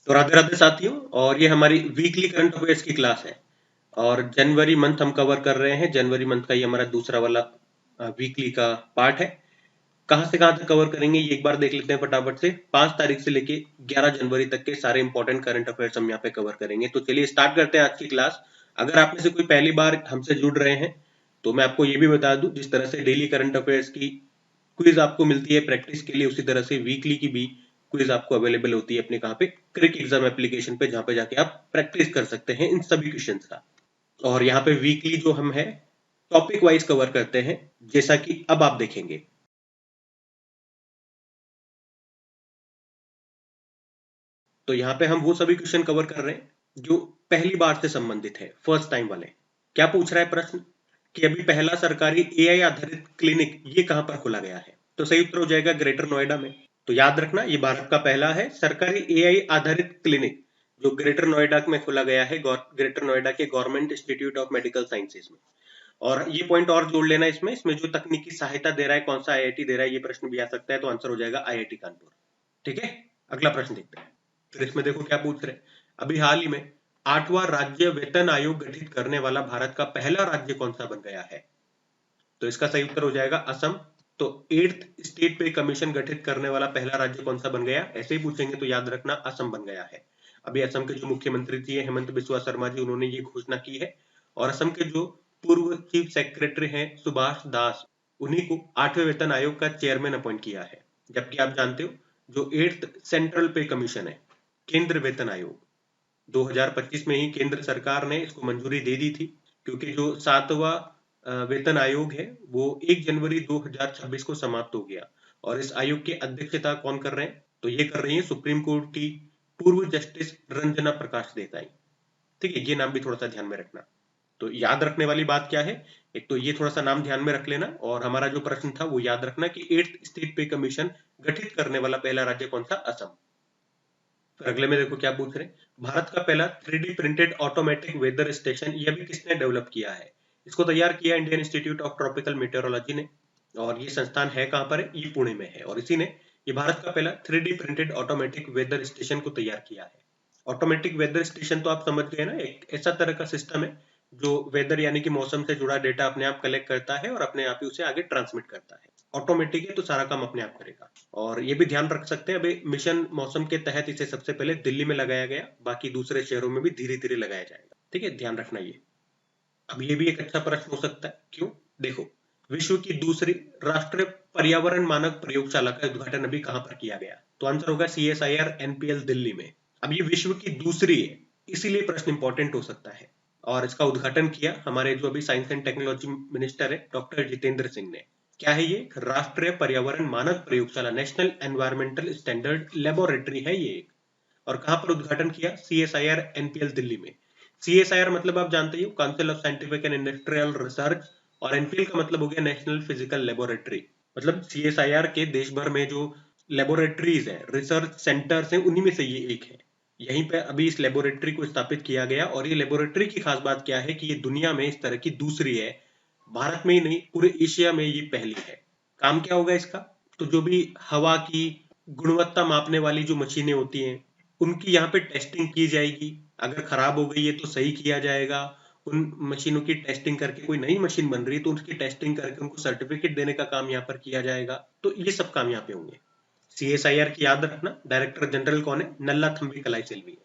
तो राधे राधे साथियों, और ये हमारी वीकली करंट अफेयर्स की क्लास है। और जनवरी मंथ हम कवर कर रहे हैं। जनवरी मंथ का ये हमारा दूसरा वाला वीकली का पार्ट है। कहाँ से कहाँ तक कवर करेंगे ये एक बार देख लेते हैं फटाफट से। 5 तारीख से लेके 11 जनवरी तक के सारे इंपॉर्टेंट करंट अफेयर्स हम यहाँ पे कवर करेंगे। तो चलिए स्टार्ट करते हैं आज की क्लास। अगर आप में से कोई पहली बार हमसे जुड़ रहे हैं तो मैं आपको ये भी बता दूं, जिस तरह से डेली करंट अफेयर्स की क्विज आपको मिलती है प्रैक्टिस के लिए, उसी तरह से वीकली की भी क्विज आपको अवेलेबल होती है अपने कहाँ पे, क्रिक एग्जाम एप्लीकेशन पे, जहाँ पे जाके आप प्रैक्टिस कर सकते हैं इन सभी क्वेश्चंस का। और यहाँ पे वीकली जो हम है टॉपिक वाइज कवर करते हैं, जैसा कि अब आप देखेंगे। तो यहाँ पे हम वो सभी क्वेश्चन कवर कर रहे हैं जो पहली बार से संबंधित है, फर्स्ट टाइम वाले। क्या पूछ रहा है प्रश्न कि अभी पहला सरकारी एआई आधारित क्लिनिक ये कहाँ पर खोला गया है? तो सही उत्तर हो जाएगा ग्रेटर नोएडा में। तो याद रखना, ये भारत का पहला है सरकारी एआई आधारित क्लिनिक जो ग्रेटर नोएडा में खोला गया है, ग्रेटर नोएडा के government institute of medical sciences में। और ये पॉइंट और जोड़ लेना, इसमें जो तकनीकी सहायता दे रहा है, कौन सा आईआईटी दे रहा है, ये प्रश्न भी आ सकता है। तो आंसर हो जाएगा आईआईटी कानपुर। ठीक है, अगला प्रश्न देखते हैं। फिर इसमें देखो क्या पूछ रहे हैं। अभी हाल ही में 8वां राज्य वेतन आयोग गठित करने वाला भारत का पहला राज्य कौन सा बन गया है? तो इसका सही उत्तर हो जाएगा असम। तो 8th स्टेट पे कमीशन गठित करने वाला पहला राज्य कौन सा बन गया, ऐसे ही पूछेंगे तो याद रखना असम बन गया है। अभी असम के जो मुख्यमंत्री थे हेमंत बिस्वा शर्मा जी, उन्होंने ये घोषणा की है। और असम के जो पूर्व चीफ सेक्रेटरी हैं सुभाष दास, उन्हीं को 8वें वेतन आयोग का चेयरमैन अपॉइंट किया है। जबकि आप जानते हो जो 8th सेंट्रल पे कमीशन है, केंद्र वेतन आयोग, 2025 में ही केंद्र सरकार ने इसको मंजूरी दे दी थी। क्योंकि जो 7वां वेतन आयोग है वो 1 जनवरी 2026 को समाप्त हो गया। और इस आयोग की अध्यक्षता कौन कर रहे हैं? तो ये कर रही है सुप्रीम कोर्ट की पूर्व जस्टिस रंजना प्रकाश देसाई। ठीक है, ये नाम भी थोड़ा सा ध्यान में रखना। तो याद रखने वाली बात क्या है, एक तो ये थोड़ा सा नाम ध्यान में रख लेना, और हमारा जो प्रश्न था वो याद रखना कि 8th स्टेट पे कमीशन गठित करने वाला पहला राज्य कौन सा? असम। फिर अगले में देखो क्या पूछ रहे हैं। भारत का पहला 3D printed automatic weather station ये भी किसने डेवलप किया है? इसको तैयार किया Indian institute of tropical meteorology ने। और ये संस्थान है कहाँ पर है? ये पुणे में है। और इसी ने ये भारत का पहला 3D printed automatic weather station को तैयार किया है। ऑटोमेटिक वेदर स्टेशन तो आप समझ गए ना, एक ऐसा तरह का सिस्टम है जो वेदर यानी कि मौसम से जुड़ा डेटा अपने आप कलेक्ट करता है और अपने आप ही उसे आगे ट्रांसमिट करता है। ऑटोमेटिक है तो सारा काम अपने आप करेगा। और ये भी ध्यान रख सकते हैं, अभी मिशन मौसम के तहत इसे सबसे पहले दिल्ली में लगाया गया, बाकी दूसरे शहरों में भी धीरे धीरे लगाया जाएगा। ठीक है, ध्यान रखना ये। अब ये भी एक अच्छा प्रश्न हो सकता है, क्यों? देखो, विश्व की दूसरी राष्ट्रीय पर्यावरण मानक प्रयोगशाला का उद्घाटन अभी कहां पर किया गया? तो आंसर होगा CSIR NPL दिल्ली में। अब ये विश्व की दूसरी है, इसीलिए प्रश्न इंपॉर्टेंट हो सकता है। और इसका उद्घाटन किया हमारे जो अभी साइंस एंड टेक्नोलॉजी मिनिस्टर है डॉक्टर जितेंद्र सिंह ने। क्या है ये? राष्ट्रीय पर्यावरण मानक प्रयोगशाला, नेशनल एनवायरमेंटल स्टैंडर्ड लेबोरेटरी है ये एक। और कहां पर उद्घाटन किया? CSIR NPL दिल्ली में। CSIR मतलब आप जानते ही हो, council of scientific and industrial research. और एनपीएल का मतलब हो गया नेशनल फिजिकल लेबोरेटरी। मतलब CSIR के देश भर में जो लेबोरेटरीज है, रिसर्च सेंटर्स हैं, उन्हीं में से ये एक है। यहीं पे अभी इस लेबोरेटरी को स्थापित किया गया। और ये लेबोरेटरी की खास बात क्या है कि ये दुनिया में इस तरह की दूसरी है। भारत में ही नहीं, पूरे एशिया में ये पहली है। काम क्या होगा इसका? तो जो भी हवा की गुणवत्ता मापने वाली जो मशीनें होती हैं, उनकी यहाँ पे टेस्टिंग की जाएगी। अगर खराब हो गई है तो सही किया जाएगा। उन मशीनों की टेस्टिंग करके, कोई नई मशीन बन रही है तो उसकी टेस्टिंग करके उनको सर्टिफिकेट देने का काम यहाँ पर किया जाएगा। तो ये सब काम यहाँ पे होंगे। CSIR की याद रखना, डायरेक्टर जनरल कौन है? नल्ला थम्बी कलाई सेल्वी है।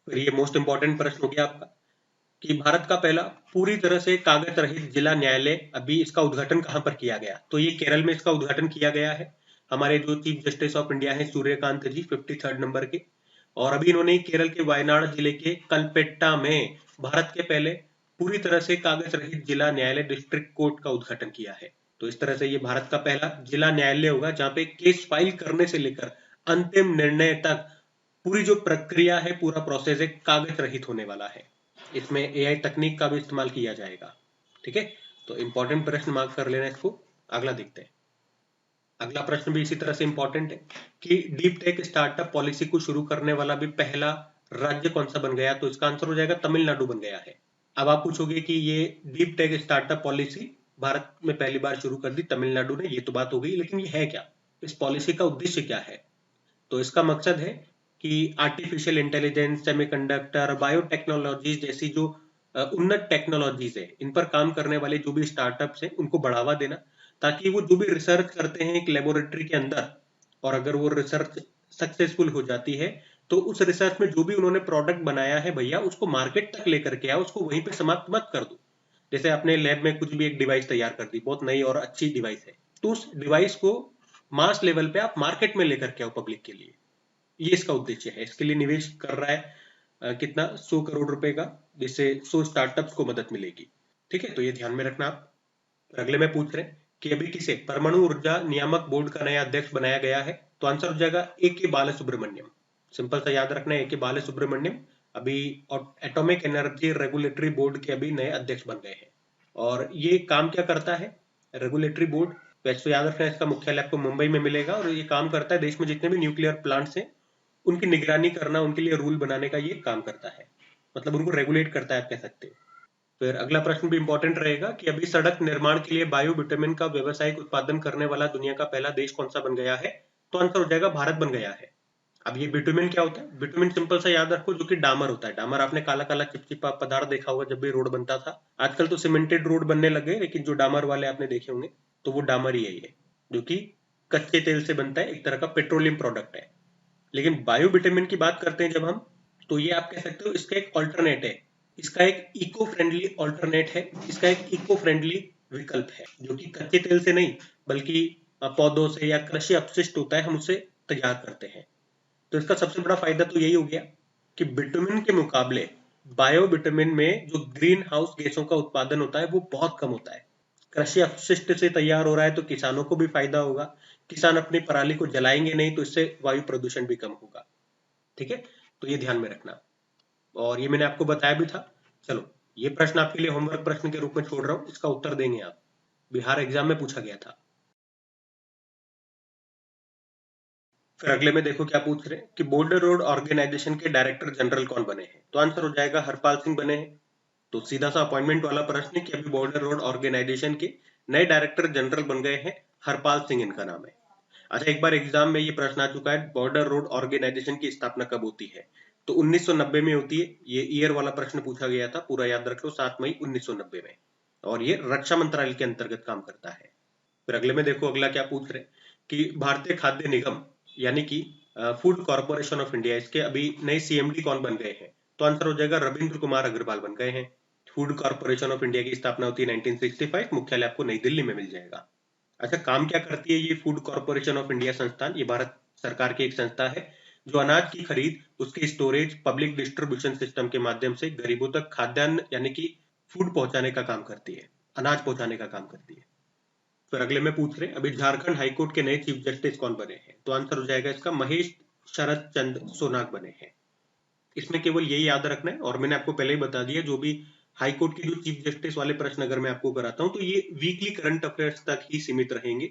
फिर ये मोस्ट इंपॉर्टेंट प्रश्न हो गया आपका कि भारत का पहला पूरी तरह से कागज रहित जिला न्यायालय, अभी इसका उद्घाटन कहां पर किया गया? तो ये केरल में इसका उद्घाटन किया गया है। हमारे जो चीफ जस्टिस ऑफ इंडिया है सूर्यकांत जी, 53rd नंबर के। और अभी इन्होंने केरल के वायनाड जिले के कलपेट्टा में भारत के पहले पूरी तरह से कागज रहित जिला न्यायालय, डिस्ट्रिक्ट कोर्ट का उद्घाटन किया है। तो इस तरह से ये भारत का पहला जिला न्यायालय होगा जहां पे केस फाइल करने से लेकर अंतिम निर्णय तक पूरी जो प्रक्रिया है, पूरा प्रोसेस है, कागज रहित होने वाला है। इसमें AI तकनीक का भी इस्तेमाल किया जाएगा। ठीक है, तो इंपॉर्टेंट प्रश्न मार्क कर लेना इसको। अगला देखते हैं। अगला प्रश्न भी इसी तरह से इंपॉर्टेंट है कि डीप टेक स्टार्टअप पॉलिसी को शुरू करने वाला भी पहला राज्य कौन सा बन गया? तो इसका आंसर हो जाएगा तमिलनाडु बन गया है। अब आप पूछोगे कि ये deep tech startup policy Bharat में पहली बार शुरू कर दी तमिलनाडु ने, ये तो बात हो गई, लेकिन ये है क्या? इस पॉलिसी का उद्देश्य क्या है? तो इसका मकसद है कि आर्टिफिशियल इंटेलिजेंस, सेमीकंडक्टर, बायोटेक्नोलॉजीज जैसी जो उन्नत टेक्नोलॉजीज है, इन पर काम करने वाले जो भी स्टार्टअप्स हैं उनको बढ़ावा देना, ताकि वो जो भी रिसर्च करते हैं एक लेबोरेटरी के अंदर, और अगर वो रिसर्च सक्सेसफुल हो जाती है तो उस रिसर्च में जो भी उन्होंने प्रोडक्ट बनाया है भैया, उसको मार्केट तक लेकर के आओ, उसको वहीं पे समाप्त मत कर दो। जैसे आपने लैब में कुछ भी एक डिवाइस तैयार कर दी, बहुत नई और अच्छी डिवाइस है, तो उस डिवाइस को मास लेवल पे आप मार्केट में लेकर के आओ पब्लिक के लिए। ये इसका उद्देश्य है। इसके लिए निवेश कर रहा है कितना, 100 करोड़ रुपए का, जिससे 100 स्टार्टअप्स को मदद मिलेगी। ठीक है, तो ये ध्यान में रखना आप। फिर अगले में पूछ रहे हैं कि अभी किसे परमाणु ऊर्जा नियामक बोर्ड का नया अध्यक्ष बनाया गया है, तो आंसर हो जाएगा ए के बाला सुब्रमण्यम। सिंपल सा याद रखना है, ए के बाला सुब्रमण्यम अभी एटॉमिक एनर्जी रेगुलेटरी बोर्ड के अभी नए अध्यक्ष बन गए हैं। और ये काम क्या करता है रेगुलेटरी बोर्ड, वैसे तो याद रखना है इसका मुख्यालय आपको मुंबई में मिलेगा, और ये काम करता है देश में जितने भी न्यूक्लियर प्लांट्स हैं उनकी निगरानी करना, उनके लिए रूल बनाने का ये काम करता है, मतलब उनको रेगुलेट करता है आप कह सकते हो। फिर अगला प्रश्न भी इंपॉर्टेंट रहेगा कि अभी सड़क निर्माण के लिए बायो विटामिन का व्यवसायिक उत्पादन करने वाला दुनिया का पहला देश कौन सा बन गया है, तो आंसर हो जाएगा भारत बन गया है। अब ये बिटुमिन क्या होता है, बिटुमिन सिंपल सा याद रखो, जो कि डामर होता है। डामर आपने काला काला चिपचिपा पदार्थ देखा होगा जब भी रोड बनता था, आजकल तो सीमेंटेड रोड बनने लगे, लेकिन जो डामर वाले आपने देखे होंगे तो वो डामर ही है ये, जो कि कच्चे तेल से बनता है, एक तरह का पेट्रोलियम प्रोडक्ट है। लेकिन बायो विटामिन की बात करते हैं जब हम, तो ये आप कह सकते हो इसका एक ऑल्टरनेट है, इसका एक इको फ्रेंडली ऑल्टरनेट है, इसका एक इको फ्रेंडली विकल्प है, जो कि कच्चे तेल से नहीं बल्कि पौधों से या कृषि अपशिष्ट होता है, हम उसे तैयार करते हैं। तो इसका सबसे बड़ा फायदा तो यही हो गया कि विटामिन के मुकाबले बायो विटामिन में जो ग्रीन हाउस गैसों का उत्पादन होता है वो बहुत कम होता है। कृषि अपशिष्ट से तैयार हो रहा है तो किसानों को भी फायदा होगा, किसान अपनी पराली को जलाएंगे नहीं तो इससे वायु प्रदूषण भी कम होगा। ठीक है, तो ये ध्यान में रखना, और ये मैंने आपको बताया भी था। चलो, ये प्रश्न आपके लिए होमवर्क प्रश्न के रूप में छोड़ रहा हूँ, इसका उत्तर देंगे आप, बिहार एग्जाम में पूछा गया था। फिर अगले में देखो क्या पूछ रहे हैं कि बॉर्डर रोड ऑर्गेनाइजेशन के डायरेक्टर जनरल कौन बने हैं, तो आंसर हो जाएगा हरपाल सिंह बने हैं। तो सीधा सा अपॉइंटमेंट वाला प्रश्न है कि अभी बॉर्डर रोड ऑर्गेनाइजेशन के नए डायरेक्टर जनरल बन गए हैं, हरपाल सिंह इनका नाम है। अच्छा, एक बार एग्जाम में ये प्रश्न आ चुका है, बॉर्डर रोड ऑर्गेनाइजेशन की स्थापना कब होती है, तो 1990 में होती है। ये ईयर वाला प्रश्न पूछा गया था, पूरा याद रख लो, 7 मई 1990 में, और ये रक्षा मंत्रालय के अंतर्गत काम करता है। फिर अगले में देखो अगला क्या पूछ रहे हैं कि भारतीय खाद्य निगम यानी कि फूड कॉर्पोरेशन ऑफ इंडिया, इसके अभी नए सीएमडी कौन बन गए हैं, तो आंसर हो जाएगा रविंद्र कुमार अग्रवाल बन गए हैं। फूड कॉर्पोरेशन ऑफ इंडिया की स्थापना होती है 1965, मुख्यालय आपको नई दिल्ली में मिल जाएगा। अच्छा, काम क्या करती है ये फूड कॉर्पोरेशन ऑफ इंडिया संस्थान, ये भारत सरकार की एक संस्था है जो अनाज की खरीद, उसके स्टोरेज, पब्लिक डिस्ट्रीब्यूशन सिस्टम के माध्यम से गरीबों तक खाद्यान्न यानी कि फूड पहुंचाने का काम करती है, अनाज पहुंचाने का काम करती है। फिर अगले में पूछ रहे हैं अभी झारखंड हाईकोर्ट के नए चीफ जस्टिस कौन बने हैं, तो आंसर हो जाएगा इसका महेश शरद चंद सोनाग बने हैं। इसमें केवल यही याद रखना है, और मैंने आपको पहले ही बता दिया, जो भी हाई कोर्ट के जो चीफ जस्टिस वाले प्रश्न अगर मैं आपको कराता हूं तो ये वीकली करंट अफेयर्स तक ही सीमित रहेंगे,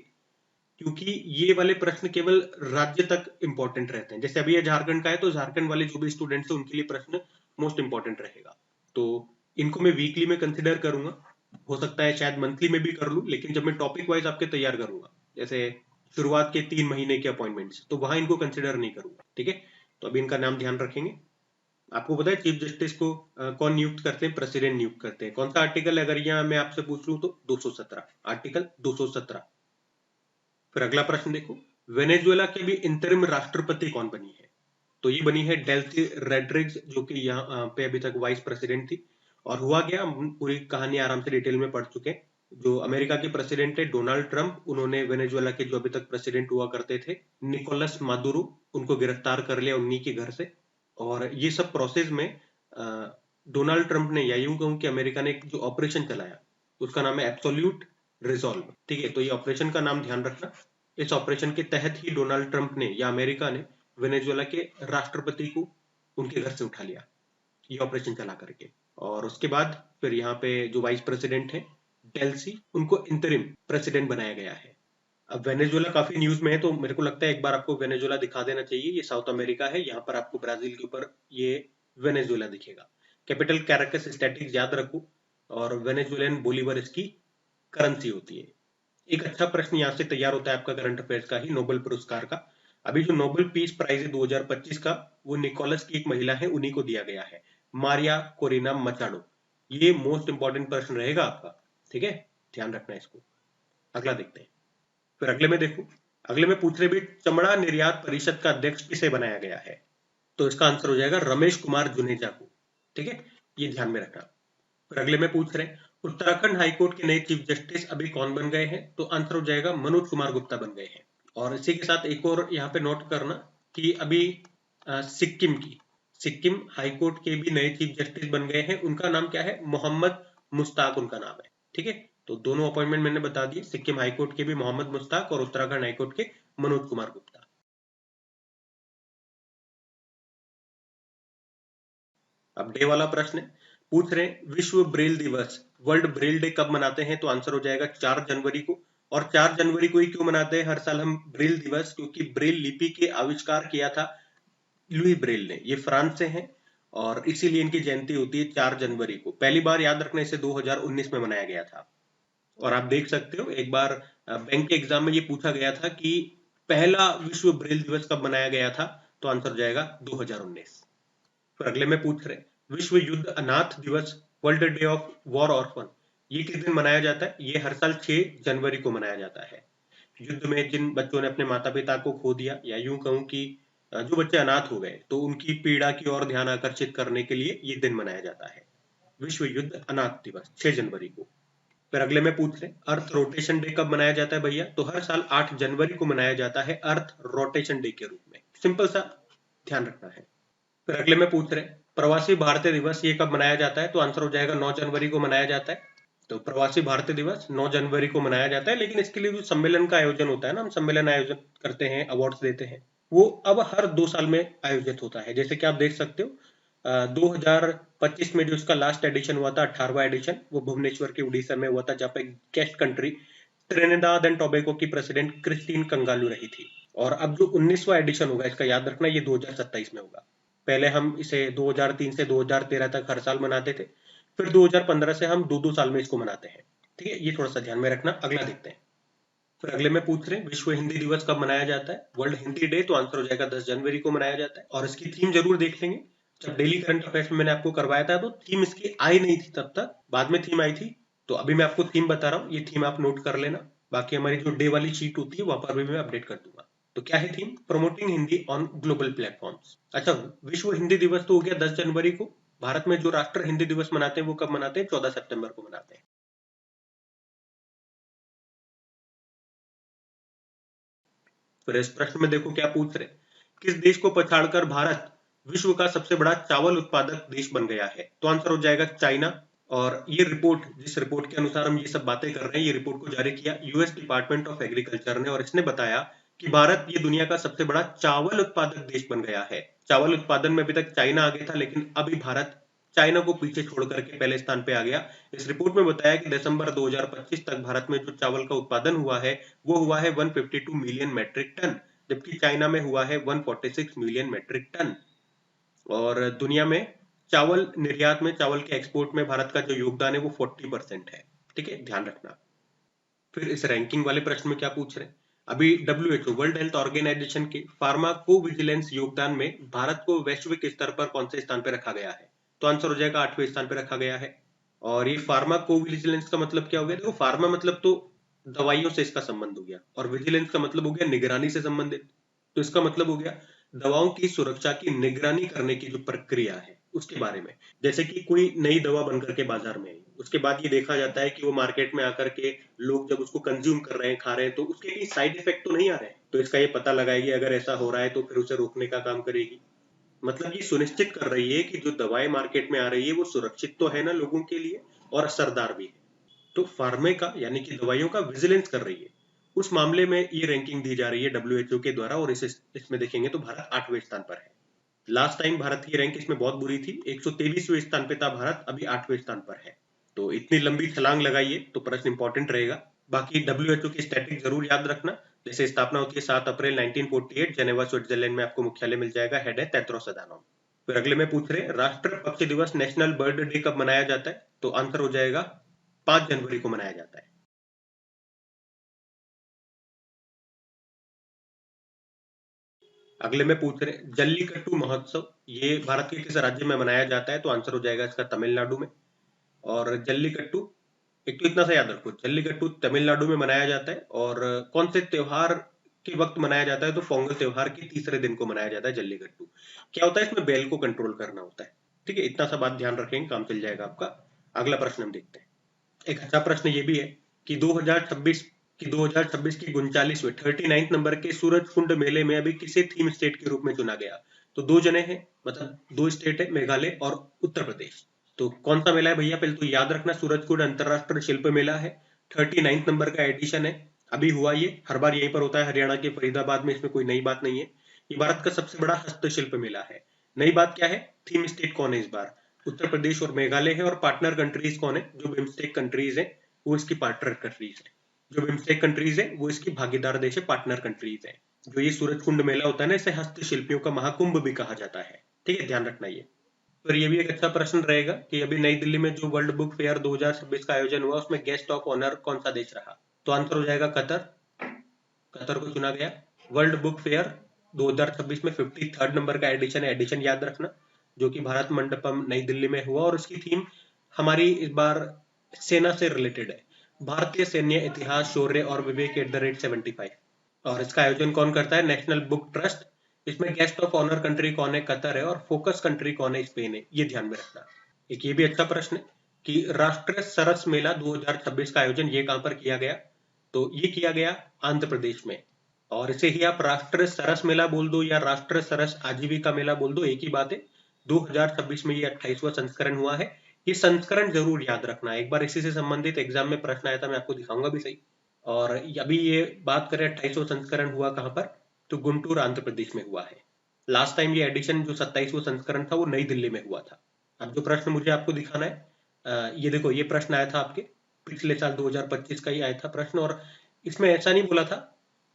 क्योंकि ये वाले प्रश्न केवल राज्य तक इंपॉर्टेंट रहते हैं। जैसे अभी ये झारखंड का है तो झारखंड वाले जो भी स्टूडेंट्स हैं उनके लिए प्रश्न मोस्ट इंपॉर्टेंट रहेगा, तो इनको मैं वीकली में कंसिडर करूंगा। हो सकता है शायद मंथली में भी कर लूं, लेकिन जब मैं टॉपिक वाइज आपके तैयार करूंगा, जैसे शुरुआत के 3 महीने के अपॉइंटमेंट्स, तो वहां इनको कंसिडर नहीं करूंगा। ठीक है, तो अभी इनका नाम ध्यान रखेंगे। आपको पता है चीफ जस्टिस को कौन नियुक्त करते हैं, प्रेसिडेंट नियुक्त करते हैं। कौन सा आर्टिकल है अगर यहाँ मैं आपसे पूछ लूं तो 217, आर्टिकल 217। फिर अगला प्रश्न देखो, वेनेजुएला के भी इंतरिम राष्ट्रपति कौन बनी है, तो ये बनी है डेल्सी रेड्रिग्स, जो कि यहाँ पे अभी तक वाइस प्रेसिडेंट थी। और हुआ क्या, हम पूरी कहानी आराम से डिटेल में पढ़ चुके हैं। जो अमेरिका के प्रेसिडेंट है डोनाल्ड ट्रंप, उन्होंने वेनेजुएला के जो अभी तक प्रेसिडेंट हुआ करते थे निकोलस मादुरो, उनको गिरफ्तार कर लिया उन्हीं के घर से। और ये सब प्रोसेस में डोनाल्ड ट्रंप ने, या यूं कहूं कि अमेरिका ने एक जो ऑपरेशन चलाया उसका नाम है एब्सोल्यूट रिजॉल्व। ठीक है, तो ये ऑपरेशन का नाम ध्यान रखना। इस ऑपरेशन के तहत ही डोनाल्ड ट्रंप ने या अमेरिका ने वेनेजुएला के राष्ट्रपति को उनके घर से उठा लिया, ये ऑपरेशन चला करके। और उसके बाद फिर यहाँ पे जो वाइस प्रेसिडेंट है डेल्सी, उनको इंतरिम प्रेसिडेंट बनाया गया है। अब वेनेजुएला काफी न्यूज में है, तो मेरे को लगता है एक बार आपको वेनेजुएला दिखा देना चाहिए। ये साउथ अमेरिका है, यहाँ पर आपको ब्राजील के ऊपर ये वेनेजुएला दिखेगा। कैपिटल कैरेक्टस स्टैटिक्स याद रखो, और वेनेजुएलन बोलीवर इसकी करेंसी होती है। एक अच्छा प्रश्न यहाँ से तैयार होता है आपका करंट अफेयर्स का ही, नोबेल पुरस्कार का। अभी जो नोबेल पीस प्राइज है 2025 का, वो निकोलस की एक महिला है, उन्हीं को दिया गया है, मारिया कोरिना मचाडो। ये मोस्ट इंपॉर्टेंट प्रश्न रहेगा आपका, ठीक है, ध्यान रखना इसको। अगला देखते हैं। फिर अगले में देखो, अगले में पूछ रहे भी चमड़ा निर्यात परिषद का अध्यक्ष किसे बनाया गया है? तो इसका आंसर हो जाएगा रमेश कुमार जुनेजा को, ठीक है, ये ध्यान में रखना। फिर अगले में पूछ रहे उत्तराखंड हाईकोर्ट के नए चीफ जस्टिस अभी कौन बन गए हैं? तो आंसर हो जाएगा मनोज कुमार गुप्ता बन गए हैं। और इसी के साथ एक और यहाँ पे नोट करना कि अभी सिक्किम हाईकोर्ट के भी नए चीफ जस्टिस बन गए हैं। उनका नाम क्या है? मोहम्मद मुश्ताक उनका नाम है, ठीक है। तो दोनों अपॉइंटमेंट मैंने बता दी, सिक्किम हाईकोर्ट के भी मोहम्मद मुश्ताक और उत्तराखंड हाईकोर्ट के मनोज कुमार गुप्ता। अब डे वाला प्रश्न है, पूछ रहे विश्व ब्रेल दिवस, वर्ल्ड ब्रेल डे कब मनाते हैं? तो आंसर हो जाएगा 4 जनवरी को। और 4 जनवरी को ही क्यों मनाते हैं हर साल हम ब्रेल दिवस? क्योंकि ब्रेल लिपि के आविष्कार किया था लुई ब्रेल ने, ये फ्रांस से हैं और इसीलिए इनकी जयंती होती है 4 जनवरी को। पहली बार याद रखना इसे 2019 में मनाया गया था। और आप देख सकते हो एक बार बैंक के एग्जाम में ये पूछा गया था कि पहला विश्व ब्रेल दिवस कब मनाया गया था? तो आंसर हो जाएगा 2019। फिर अगले में पूछ रहे विश्व युद्ध अनाथ दिवस, world day of war orphan, ये किस दिन मनाया जाता है? ये हर साल 6 जनवरी को मनाया जाता है। युद्ध में जिन बच्चों ने अपने माता पिता को खो दिया, या यूं कहूं कि जो बच्चे अनाथ हो गए, तो उनकी पीड़ा की ओर ध्यान आकर्षित करने के लिए ये दिन मनाया जाता है, विश्व युद्ध अनाथ दिवस 6 जनवरी को। फिर अगले में पूछ रहे अर्थ रोटेशन डे कब मनाया जाता है भैया? तो हर साल 8 जनवरी को मनाया जाता है अर्थ रोटेशन डे के रूप में। सिंपल सा ध्यान रखना है। फिर अगले में पूछ रहे प्रवासी भारतीय दिवस ये कब मनाया जाता है? तो आंसर हो जाएगा 9 जनवरी को मनाया जाता है। तो प्रवासी भारतीय दिवस 9 जनवरी को मनाया जाता है, लेकिन इसके लिए जो सम्मेलन का आयोजन होता है ना, हम सम्मेलन आयोजन करते हैं, अवार्ड्स देते हैं, वो अब हर 2 साल में आयोजित होता है। जैसे कि आप देख सकते हो 2025 में जो इसका लास्ट एडिशन हुआ था, 18वां एडिशन, वो भुवनेश्वर के उड़ीसा में हुआ था, जहाँ पे guest country Trinidad and Tobago की प्रेसिडेंट क्रिस्टीन कंगालू रही थी। और अब जो 19वां एडिशन होगा इसका, याद रखना ये 2027 में होगा। पहले हम इसे 2003 से 2013 तक हर साल मनाते थे, फिर 2015 से हम 2-2 साल में इसको मनाते हैं, ठीक है, ये थोड़ा सा ध्यान में रखना। अगला देखते हैं। फिर अगले में पूछ रहे हैं विश्व हिंदी दिवस कब मनाया जाता है? वर्ल्ड हिंदी डे, तो आंसर हो जाएगा 10 जनवरी को मनाया जाता है। और इसकी थीम जरूर देख लेंगे। जब डेली करंट अफेयर्स में मैंने आपको करवाया था तो थीम इसकी आई नहीं थी तब तक, बाद में थीम आई थी। तो अभी मैं आपको थीम बता रहा हूँ, ये थीम आप नोट कर लेना। बाकी हमारी जो डे वाली शीट होती है वहां पर भी मैं अपडेट कर दूंगा। तो क्या है theme? Promoting Hindi on global platforms. अच्छा, विश्व हिंदी दिवस तो हो गया 10 जनवरी को। भारत में जो राष्ट्र हिंदी दिवस मनाते हैं वो कब मनाते हैं? 14 सितंबर को मनाते हैं। फिर इस प्रश्न में देखो क्या पूछ रहे, किस देश को पछाड़कर भारत विश्व का सबसे बड़ा चावल उत्पादक देश बन गया है? तो आंसर हो जाएगा चाइना। और ये रिपोर्ट, जिस रिपोर्ट के अनुसार हम ये सब बातें कर रहे हैं, ये रिपोर्ट को जारी किया यूएस डिपार्टमेंट ऑफ एग्रीकल्चर ने, और इसने बताया कि भारत ये दुनिया का सबसे बड़ा चावल उत्पादक देश बन गया है। चावल उत्पादन में अभी तक चाइना आगे था, लेकिन अभी भारत चाइना को पीछे छोड़ करके पहले स्थान पे आ गया। इस रिपोर्ट में बताया कि दिसंबर 2025 तक भारत में जो चावल का उत्पादन हुआ है वो हुआ है 152 मिलियन मैट्रिक टन, जबकि चाइना में हुआ है 146 मिलियन मैट्रिक टन। और दुनिया में चावल निर्यात में, चावल के एक्सपोर्ट में भारत का जो योगदान है वो 40% है, ठीक है, ध्यान रखना। फिर इस रैंकिंग वाले प्रश्न में क्या पूछ रहे हैं, अभी डब्ल्यूएचओ वर्ल्ड हेल्थ ऑर्गेनाइजेशन के फार्माकोविजिलेंस योगदान में भारत को वैश्विक स्तर पर कौन से स्थान पर रखा गया है? तो आंसर हो जाएगा 8वें स्थान पर रखा गया है। और ये फार्माकोविजिलेंस का मतलब क्या हो गया? देखो, फार्मा मतलब तो दवाइयों से इसका संबंध हो गया, और विजिलेंस का मतलब हो गया निगरानी से संबंधित। तो इसका मतलब हो गया दवाओं की सुरक्षा की निगरानी करने की जो प्रक्रिया है उसके बारे में। जैसे कि कोई नई दवा बनकर के बाजार में आई, उसके बाद ये देखा जाता है कि वो मार्केट में आकर के लोग जब उसको कंज्यूम कर रहे हैं, खा रहे हैं, तो उसके कई साइड इफेक्ट तो नहीं आ रहे हैं, तो इसका ये पता लगाएगी, अगर ऐसा हो रहा है तो फिर उसे रोकने का काम करेगी। मतलब ये सुनिश्चित कर रही है कि जो दवाएं मार्केट में आ रही है वो सुरक्षित तो है ना लोगों के लिए, और असरदार भी है। तो फार्मे का यानी कि दवाइयों का विजिलेंस कर रही है, उस मामले में ये रैंकिंग दी जा रही है डब्ल्यूएचओ के द्वारा। और इसमें देखेंगे तो भारत 8वें स्थान पर है। लास्ट टाइम भारत की रैंक इसमें बहुत बुरी थी, 123वें स्थान पे था भारत, अभी 8वें स्थान पर है। तो इतनी लंबी छलांग लगाइए तो प्रश्न इंपॉर्टेंट रहेगा। बाकी डब्ल्यूएचओ की स्टैटिक जरूर याद रखना। जैसे स्थापना होती है 7 अप्रैल 1948, जेनेवा स्विट्जरलैंड में आपको मुख्यालय मिल जाएगा, हेड है टेड्रोस अधानोम। फिर अगले में पूछ रहे हैं राष्ट्र पक्षी दिवस, नेशनल बर्ड डे कब मनाया जाता है? तो आंसर हो जाएगा 5 जनवरी को मनाया जाता है। अगले में पूछ रहे जल्लीकट्टू महोत्सव ये भारत के किस राज्य में मनाया जाता है? तो आंसर हो जाएगा इसका तमिलनाडु में। और जल्लीकट्टू, एक तो इतना सा याद रखो, जल्लीकट्टू तमिलनाडु में मनाया जाता है। और कौन से त्योहार के वक्त मनाया जाता है? तो पोंगल त्योहार के तीसरे दिन को मनाया जाता है जल्लीकट्टू। क्या होता है इसमें? बैल को कंट्रोल करना होता है। ठीक है, इतना सा बात ध्यान रखेंगे, काम चल जाएगा आपका। अगला प्रश्न हम देखते हैं। एक अच्छा प्रश्न ये भी है कि 2026 की 39वें 39 नंबर के सूरज कुंड मेले में अभी किसे थीम स्टेट के रूप में चुना गया? तो दो जने हैं, मतलब दो स्टेट है, मेघालय और उत्तर प्रदेश। तो कौन सा मेला है भैया? पहले तो याद रखना, सूरजकुंड अंतरराष्ट्रीय शिल्प मेला है। 39 नंबर का एडिशन है, अभी हुआ ये। हर बार यहीं पर होता है, हरियाणा के फरीदाबाद में, इसमें कोई नई बात नहीं है। ये भारत का सबसे बड़ा हस्तशिल्प मेला है। नई बात क्या है? थीम स्टेट कौन है इस बार? उत्तर प्रदेश और मेघालय है। और पार्टनर कंट्रीज कौन है? जो बिम्स्टेक कंट्रीज है वो इसकी पार्टनर कंट्रीज है। जो बिम्स्टेक कंट्रीज है वो इसकी भागीदार देश है, पार्टनर कंट्रीज है। जो ये सूरज कुंड मेला होता है ना, इसे हस्तशिल्पियों का महाकुंभ भी कहा जाता है। ठीक है, ध्यान रखना ये। पर ये भी एक अच्छा प्रश्न रहेगा कि अभी नई दिल्ली में जो वर्ल्ड बुक फेयर 2026 का आयोजन हुआ उसमें गेस्ट ऑफ ऑनर कौन सा देश रहा? तो आंसर हो जाएगा कतर। कतर को चुना गया। वर्ल्ड बुक फेयर 2026 में 53rd नंबर का एडिशन है, एडिशन याद रखना, जो कि भारत मंडपम नई दिल्ली में हुआ। और उसकी थीम हमारी इस बार सेना से रिलेटेड है, भारतीय सैन्य इतिहास, शौर्य और विवेक @75। और इसका आयोजन कौन करता है? National book trust. इसमें गेस्ट ऑफ ऑनर कंट्री कौन है? कतर है। और फोकस कंट्री कौन है? स्पेन है। ये ध्यान में रखना। एक ये भी अच्छा प्रश्न है कि राष्ट्रीय सरस मेला 2026 का आयोजन ये कहां पर किया गया? तो ये किया गया आंध्र प्रदेश में। और इसे ही आप राष्ट्रीय सरस मेला बोल दो या राष्ट्रीय सरस आजीविका मेला बोल दो, एक ही बात है। 2026 में ये 28वां संस्करण हुआ है। ये संस्करण जरूर याद रखना, एक बार इसी से संबंधित एग्जाम में प्रश्न आया था, मैं आपको दिखाऊंगा भी सही। और अभी ये बात करें 28वां संस्करण हुआ कहां पर? तो गुंटूर आंध्र प्रदेश में हुआ है। लास्ट टाइम ये एडिशन जो 27वां संस्करण था वो नई दिल्ली में हुआ था। अब जो प्रश्न मुझे आपको दिखाना है, ये देखो, ये प्रश्न आया था आपके पिछले साल 2025 का ही आया था प्रश्न। और इसमें ऐसा नहीं बोला था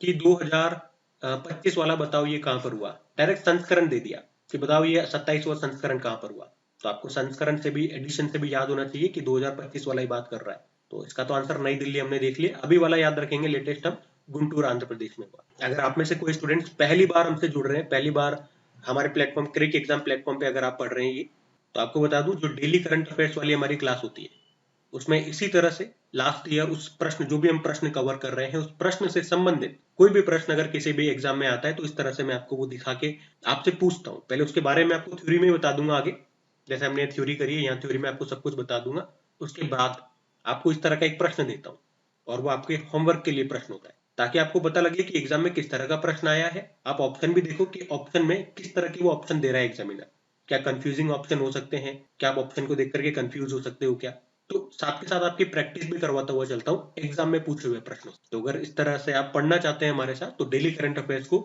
कि 2025 वाला बताओ ये कहां पर हुआ, डायरेक्ट संस्करण दे दिया कि बताओ ये 27वां संस्करण कहां पर हुआ। तो आपको संस्करण से भी, एडिशन से भी याद होना चाहिए कि 2025 वाला ही बात कर रहा है। तो इसका तो आंसर नई दिल्ली हमने देख लिया। अभी वाला याद रखेंगे, लेटेस्ट हम गुंटूर आंध्र प्रदेश में हुआ। अगर आप में से कोई स्टूडेंट्स पहली बार हमसे जुड़ रहे हैं, पहली बार हमारे प्लेटफॉर्म क्रिक एग्जाम प्लेटफॉर्म पे अगर आप पढ़ रहे हैं ये, तो आपको बता दूं जो डेली करंट अफेयर्स वाली हमारी क्लास होती है उसमें इसी तरह से लास्ट ईयर उस प्रश्न, जो भी हम प्रश्न कवर कर रहे हैं उस प्रश्न से संबंधित कोई भी प्रश्न अगर किसी भी एग्जाम में आता है तो इस तरह से मैं आपको वो दिखा के आपसे पूछता हूँ। पहले उसके बारे में आपको थ्योरी में बता दूंगा आगे, जैसे हमने थ्योरी करी है यहाँ, थ्योरी में आपको सब कुछ बता दूंगा। उसके बाद आपको इस तरह का एक प्रश्न देता हूँ और वो आपके होमवर्क के लिए प्रश्न होता है, ताकि आपको पता लगे कि एग्जाम में किस तरह का प्रश्न आया है। आप ऑप्शन भी देखो कि ऑप्शन में किस तरह की वो ऑप्शन दे रहा है एग्जामिनर। क्या कंफ्यूजिंग ऑप्शन हो सकते हैं? क्या आप ऑप्शन को देख करके कंफ्यूज हो सकते हो क्या? तो साथ के साथ आपकी प्रैक्टिस भी करवाता हुआ चलता हूँ एग्जाम में पूछे हुए प्रश्नों। तो अगर इस तरह से आप पढ़ना चाहते हैं हमारे साथ तो डेली करंट अफेयर्स को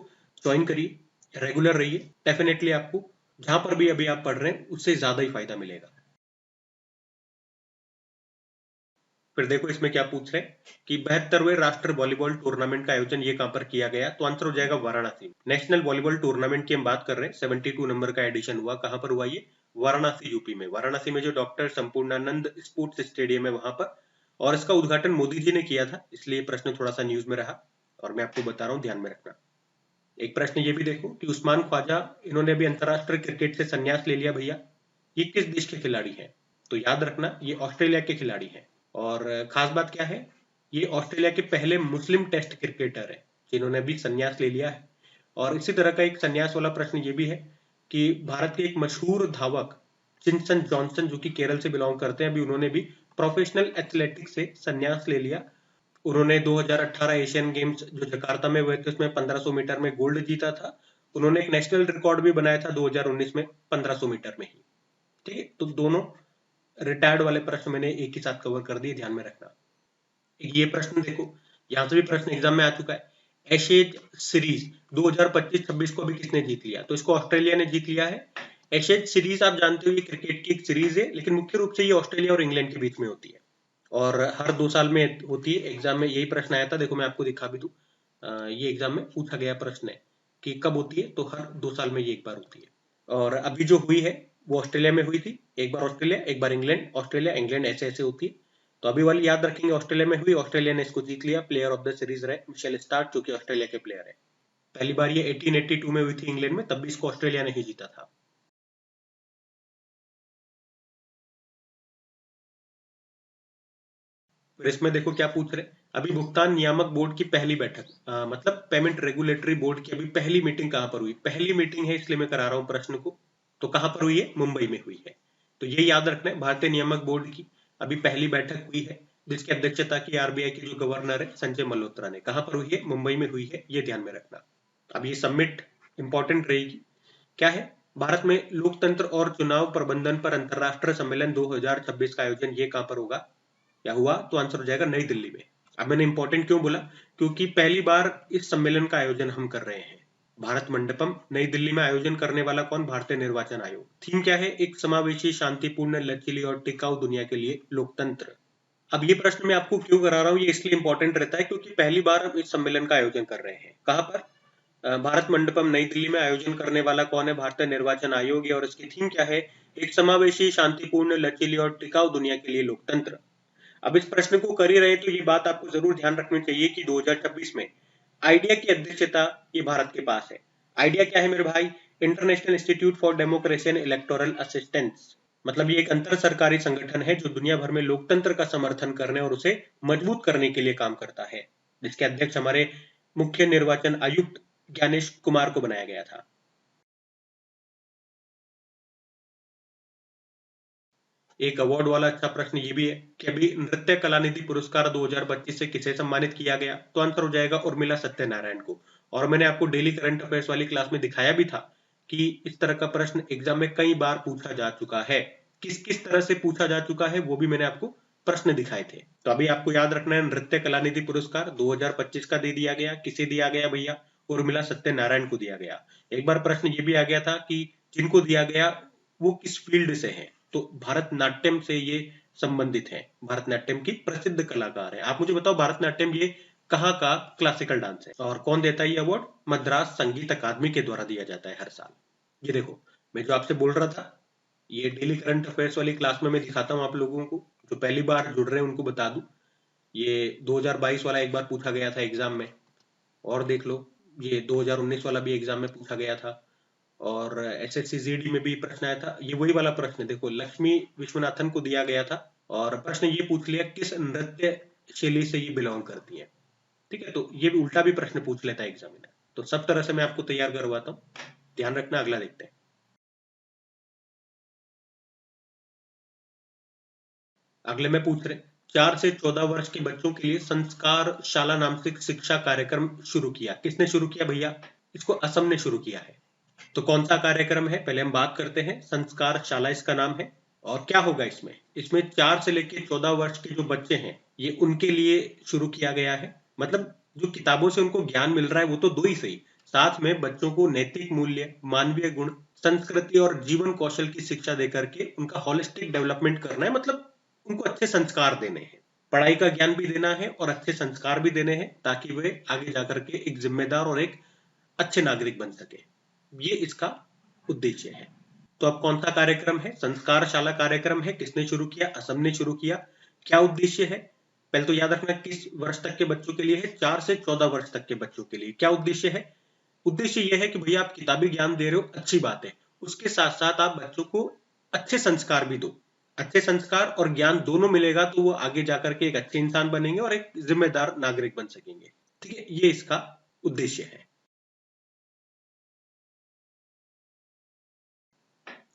ज्वाइन करिए, रेगुलर रहिए। डेफिनेटली आपको जहां पर भी अभी आप पढ़ रहे हैं उससे ज्यादा ही फायदा मिलेगा। फिर देखो इसमें क्या पूछ रहे हैं कि 72वें राष्ट्रीय वॉलीबॉल टूर्नामेंट का आयोजन ये कहां पर किया गया? तो आंसर हो जाएगा वाराणसी। नेशनल वॉलीबॉल टूर्नामेंट की हम बात कर रहे हैं, 72 नंबर का एडिशन हुआ, कहां पर हुआ ये? वाराणसी यूपी में। वाराणसी में जो डॉक्टर संपूर्णानंद स्पोर्ट्स स्टेडियम है वहां पर। और इसका उद्घाटन मोदी जी ने किया था, इसलिए प्रश्न थोड़ा सा न्यूज में रहा और मैं आपको बता रहा हूँ, ध्यान में रखना। एक प्रश्न ये भी देखो कि उस्मान ख्वाजा, इन्होंने अभी अंतरराष्ट्रीय क्रिकेट से संन्यास ले लिया भैया, ये किस देश के खिलाड़ी हैं? तो याद रखना ये ऑस्ट्रेलिया के खिलाड़ी हैं। और खास बात क्या है, ये ऑस्ट्रेलिया के पहले मुस्लिम टेस्ट क्रिकेटर है जिन्होंने अभी संन्यास ले लिया है। और इसी तरह का एक संन्यास वाला प्रश्न ये भी है कि भारत के एक मशहूर धावक चिंसन जॉनसन, जो कि केरल से बिलोंग करते हैं, अभी उन्होंने भी प्रोफेशनल एथलेटिक्स से संन्यास ले लिया। उन्होंने 2018 एशियन गेम्स जो जकार्ता में हुए थे उसमें 1500 मीटर में गोल्ड जीता था। उन्होंने एक नेशनल रिकॉर्ड भी बनाया था 2019 में 1500 मीटर में ही। ठीक है, तो दोनों रिटायर्ड वाले प्रश्न मैंने एक ही साथ कवर कर दिए, ध्यान में रखना। ये प्रश्न देखो, यहां से भी प्रश्न एग्जाम में आ चुका है। एशेज सीरीज 2025-26 को अभी किसने जीत लिया? तो इसको ऑस्ट्रेलिया ने जीत लिया है। एशेज सीरीज आप जानते हो ये क्रिकेट की एक सीरीज है, लेकिन मुख्य रूप से ये ऑस्ट्रेलिया और इंग्लैंड के बीच में होती है और हर 2 साल में होती है। एग्जाम में यही प्रश्न आया था, देखो मैं आपको दिखा भी दूं। ये एग्जाम में पूछा गया प्रश्न है कि कब होती है, तो हर 2 साल में ये एक बार होती है। और अभी जो हुई है वो ऑस्ट्रेलिया में हुई थी, एक बार ऑस्ट्रेलिया एक बार इंग्लैंड, ऑस्ट्रेलिया इंग्लैंड ऐसे ऐसे होती है। तो अभी वाली याद रखेंगे, ऑस्ट्रेलिया में हुई, ऑस्ट्रेलिया ने इसको जीत लिया। प्लेयर ऑफ द सीरीज रहे मिशेल स्टार्क, जो कि ऑस्ट्रेलिया के प्लेयर है। पहली बार ये 1882 में हुई थी इंग्लैंड में, तब भी इसको ऑस्ट्रेलिया ने ही जीता था। फिर इसमें देखो क्या पूछ रहे, अभी भुगतान नियामक बोर्ड की पहली बैठक, मतलब पेमेंट रेगुलेटरी बोर्ड की अभी पहली मीटिंग कहाँ पर हुई? पहली मीटिंग है इसलिए मैं करा रहा हूँ प्रश्न को। तो कहाँ पर हुई है? मुंबई में हुई है। तो ये याद रखना है, भारतीय नियामक बोर्ड की अभी पहली बैठक हुई है, जिसकी अध्यक्षता की आरबीआई के जो गवर्नर है संजय मल्होत्रा ने। कहाँ पर हुई है? मुंबई में हुई है, ये ध्यान में रखना। अब ये समिट इंपॉर्टेंट रहेगी। क्या है? भारत में लोकतंत्र और चुनाव प्रबंधन पर अंतरराष्ट्रीय सम्मेलन 2026 का आयोजन, ये कहाँ पर होगा या हुआ? तो आंसर हो जाएगा नई दिल्ली में। अब मैंने इंपॉर्टेंट क्यों बोला? क्योंकि पहली बार इस सम्मेलन का आयोजन हम कर रहे हैं। भारत मंडपम नई दिल्ली में आयोजन करने वाला कौन? भारतीय निर्वाचन आयोग। थीम क्या है? एक समावेशी, शांतिपूर्ण, लचीली और टिकाऊ दुनिया के लिए लोकतंत्र। अब ये प्रश्न मैं आपको क्यों करा रहा हूँ, ये इसलिए इंपॉर्टेंट रहता है क्योंकि पहली बार हम इस सम्मेलन का आयोजन कर रहे हैं। कहाँ पर? भारत मंडपम नई दिल्ली में। आयोजन करने वाला कौन है? भारतीय निर्वाचन आयोग है। और इसकी थीम क्या है? एक समावेशी, शांतिपूर्ण, लचीली और टिकाऊ दुनिया के लिए लोकतंत्र। अब इस प्रश्न को कर ही रहे तो ये बात आपको जरूर ध्यान रखनी चाहिए कि 2026 में आइडिया की अध्यक्षता ये भारत के पास है। आइडिया क्या है मेरे भाई? International institute for democracy and electoral assistance. मतलब ये एक अंतर सरकारी संगठन है जो दुनिया भर में लोकतंत्र का समर्थन करने और उसे मजबूत करने के लिए काम करता है, जिसके अध्यक्ष हमारे मुख्य निर्वाचन आयुक्त ज्ञानेश कुमार को बनाया गया था। एक अवार्ड वाला अच्छा प्रश्न ये भी है कि अभी नृत्य कलानिधि पुरस्कार 2025 से किसे सम्मानित किया गया? तो आंसर हो जाएगा उर्मिला सत्यनारायण को। और मैंने आपको डेली करंट अफेयर्स वाली क्लास में दिखाया भी था कि इस तरह का प्रश्न एग्जाम में कई बार पूछा जा चुका है। किस किस तरह से पूछा जा चुका है वो भी मैंने आपको प्रश्न दिखाए थे। तो अभी आपको याद रखना है, नृत्य कलानिधि पुरस्कार 2025 का दे दिया गया। किसे दिया गया भैया? उर्मिला सत्यनारायण को दिया गया। एक बार प्रश्न ये भी आ गया था कि जिनको दिया गया वो किस फील्ड से हैं? तो भरतनाट्यम से ये संबंधित है। भरतनाट्यम की प्रसिद्ध कलाकार है। आप मुझे बताओ, भरतनाट्यम ये कहाँ का क्लासिकल डांस है और कौन देता है ये अवार्ड? मद्रास संगीत अकादमी के द्वारा दिया जाता है हर साल। ये देखो, मैं जो आपसे बोल रहा था, ये डेली करंट अफेयर्स वाली क्लास में मैं दिखाता हूँ आप लोगों को। जो पहली बार जुड़ रहे हैं उनको बता दूं, ये 2022 वाला एक बार पूछा गया था एग्जाम में। और देख लो, ये 2019 वाला भी एग्जाम में पूछा गया था। और एसएससी जीडी में भी प्रश्न आया था। ये वही वाला प्रश्न है, देखो, लक्ष्मी विश्वनाथन को दिया गया था। और प्रश्न ये पूछ लिया किस नृत्य शैली से ये बिलोंग करती है। ठीक है, तो ये भी उल्टा भी प्रश्न पूछ लेता है एग्जामिनर। तो सब तरह से मैं आपको तैयार करवाता हूँ। ध्यान रखना। अगला देखते हैं। अगले में पूछ रहे, 4 से 14 वर्ष के बच्चों के लिए संस्कार शाला नाम से शिक्षा कार्यक्रम शुरू किया। किसने शुरू किया भैया? इसको असम ने शुरू किया है। तो कौन सा कार्यक्रम है? पहले हम बात करते हैं। संस्कार शाला इसका नाम है। और क्या होगा इसमें? इसमें 4 से लेके 14 वर्ष के जो बच्चे हैं, ये उनके लिए शुरू किया गया है। मतलब जो किताबों से उनको ज्ञान मिल रहा है वो तो दो ही सही, साथ में बच्चों को नैतिक मूल्य, मानवीय गुण, संस्कृति और जीवन कौशल की शिक्षा देकर के उनका होलिस्टिक डेवलपमेंट करना है। मतलब उनको अच्छे संस्कार देने हैं, पढ़ाई का ज्ञान भी देना है और अच्छे संस्कार भी देने हैं, ताकि वे आगे जाकर के एक जिम्मेदार और एक अच्छे नागरिक बन सके। ये इसका उद्देश्य है। तो अब कौन सा कार्यक्रम है? संस्कारशाला कार्यक्रम है। किसने शुरू किया? असम ने शुरू किया। क्या उद्देश्य है? पहले तो याद रखना किस वर्ष तक के बच्चों के लिए है? 4 से 14 वर्ष तक के बच्चों के लिए। क्या उद्देश्य है? उद्देश्य यह है कि भैया आप किताबी ज्ञान दे रहे हो, अच्छी बात है, उसके साथ साथ आप बच्चों को अच्छे संस्कार भी दो। अच्छे संस्कार और ज्ञान दोनों मिलेगा तो वो आगे जाकर के एक अच्छे इंसान बनेंगे और एक जिम्मेदार नागरिक बन सकेंगे। ठीक है, ये इसका उद्देश्य है।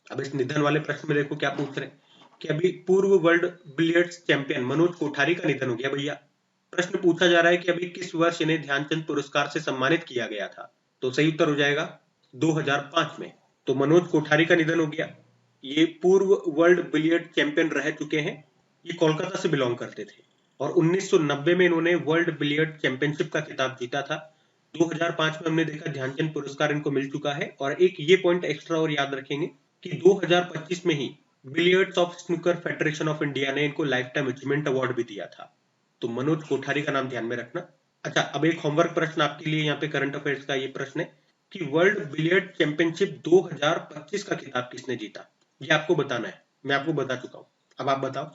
अब इस निधन वाले प्रश्न में देखो क्या पूछ रहे हैं कि अभी पूर्व world billiards champion Manoj Kothari का निधन हो गया भैया। प्रश्न पूछा जा रहा है कि अभी किस वर्ष इन्हें ध्यानचंद पुरस्कार से सम्मानित किया गया था। तो सही उत्तर हो जाएगा 2005 में। तो मनोज कोठारी का निधन हो गया। ये पूर्व वर्ल्ड बिलियर्ड चैंपियन रह चुके हैं। ये कोलकाता से बिलोंग करते थे और 1990 में इन्होंने वर्ल्ड बिलियर्ड चैंपियनशिप का खिताब जीता था। 2005 में हमने देखा ध्यानचंद पुरस्कार इनको मिल चुका है। और एक ये पॉइंट एक्स्ट्रा और याद रखेंगे कि 2025 में ही billiards of snooker federation of India ने इनको लाइफ टाइम अचीवमेंट अवार्ड भी दिया था। तो मनोज कोठारी का नाम ध्यान में रखना। अच्छा, अब एक होमवर्क प्रश्न आपके लिए यहाँ पे करंट अफेयर्स का ये प्रश्न है कि वर्ल्ड बिलियर्ड चैंपियनशिप 2025 का खिताब किसने जीता? ये आपको बताना है। मैं आपको बता चुका हूँ, अब आप बताओ।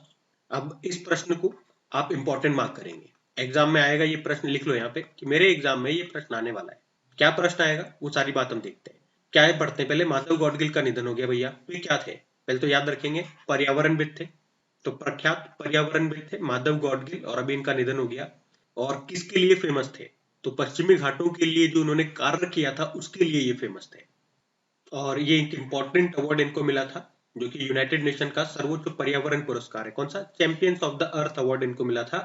अब इस प्रश्न को आप इंपॉर्टेंट मार्क करेंगे। एग्जाम में आएगा ये प्रश्न, लिख लो यहाँ पे कि मेरे एग्जाम में ये प्रश्न आने वाला है क्या प्रश्न आएगा वो सारी बात हम देखते हैं। क्या है पढ़ते हैं, पहले माधव गॉडगिल का निधन हो गया भैया। वे क्या थे, पहले तो याद रखेंगे, पर्यावरणविद थे। तो प्रख्यात पर्यावरणविद थे माधव गॉडगिल, और अभी इनका निधन हो गया। और किसके लिए फेमस थे, तो पश्चिमी घाटों के लिए जो उन्होंने कार्य किया था उसके लिए ये फेमस थे। और ये एक इम्पोर्टेंट अवार्ड इनको मिला था, जो कि यूनाइटेड नेशन का सर्वोच्च पर्यावरण पुरस्कार है। कौन सा, champions of the earth award इनको मिला था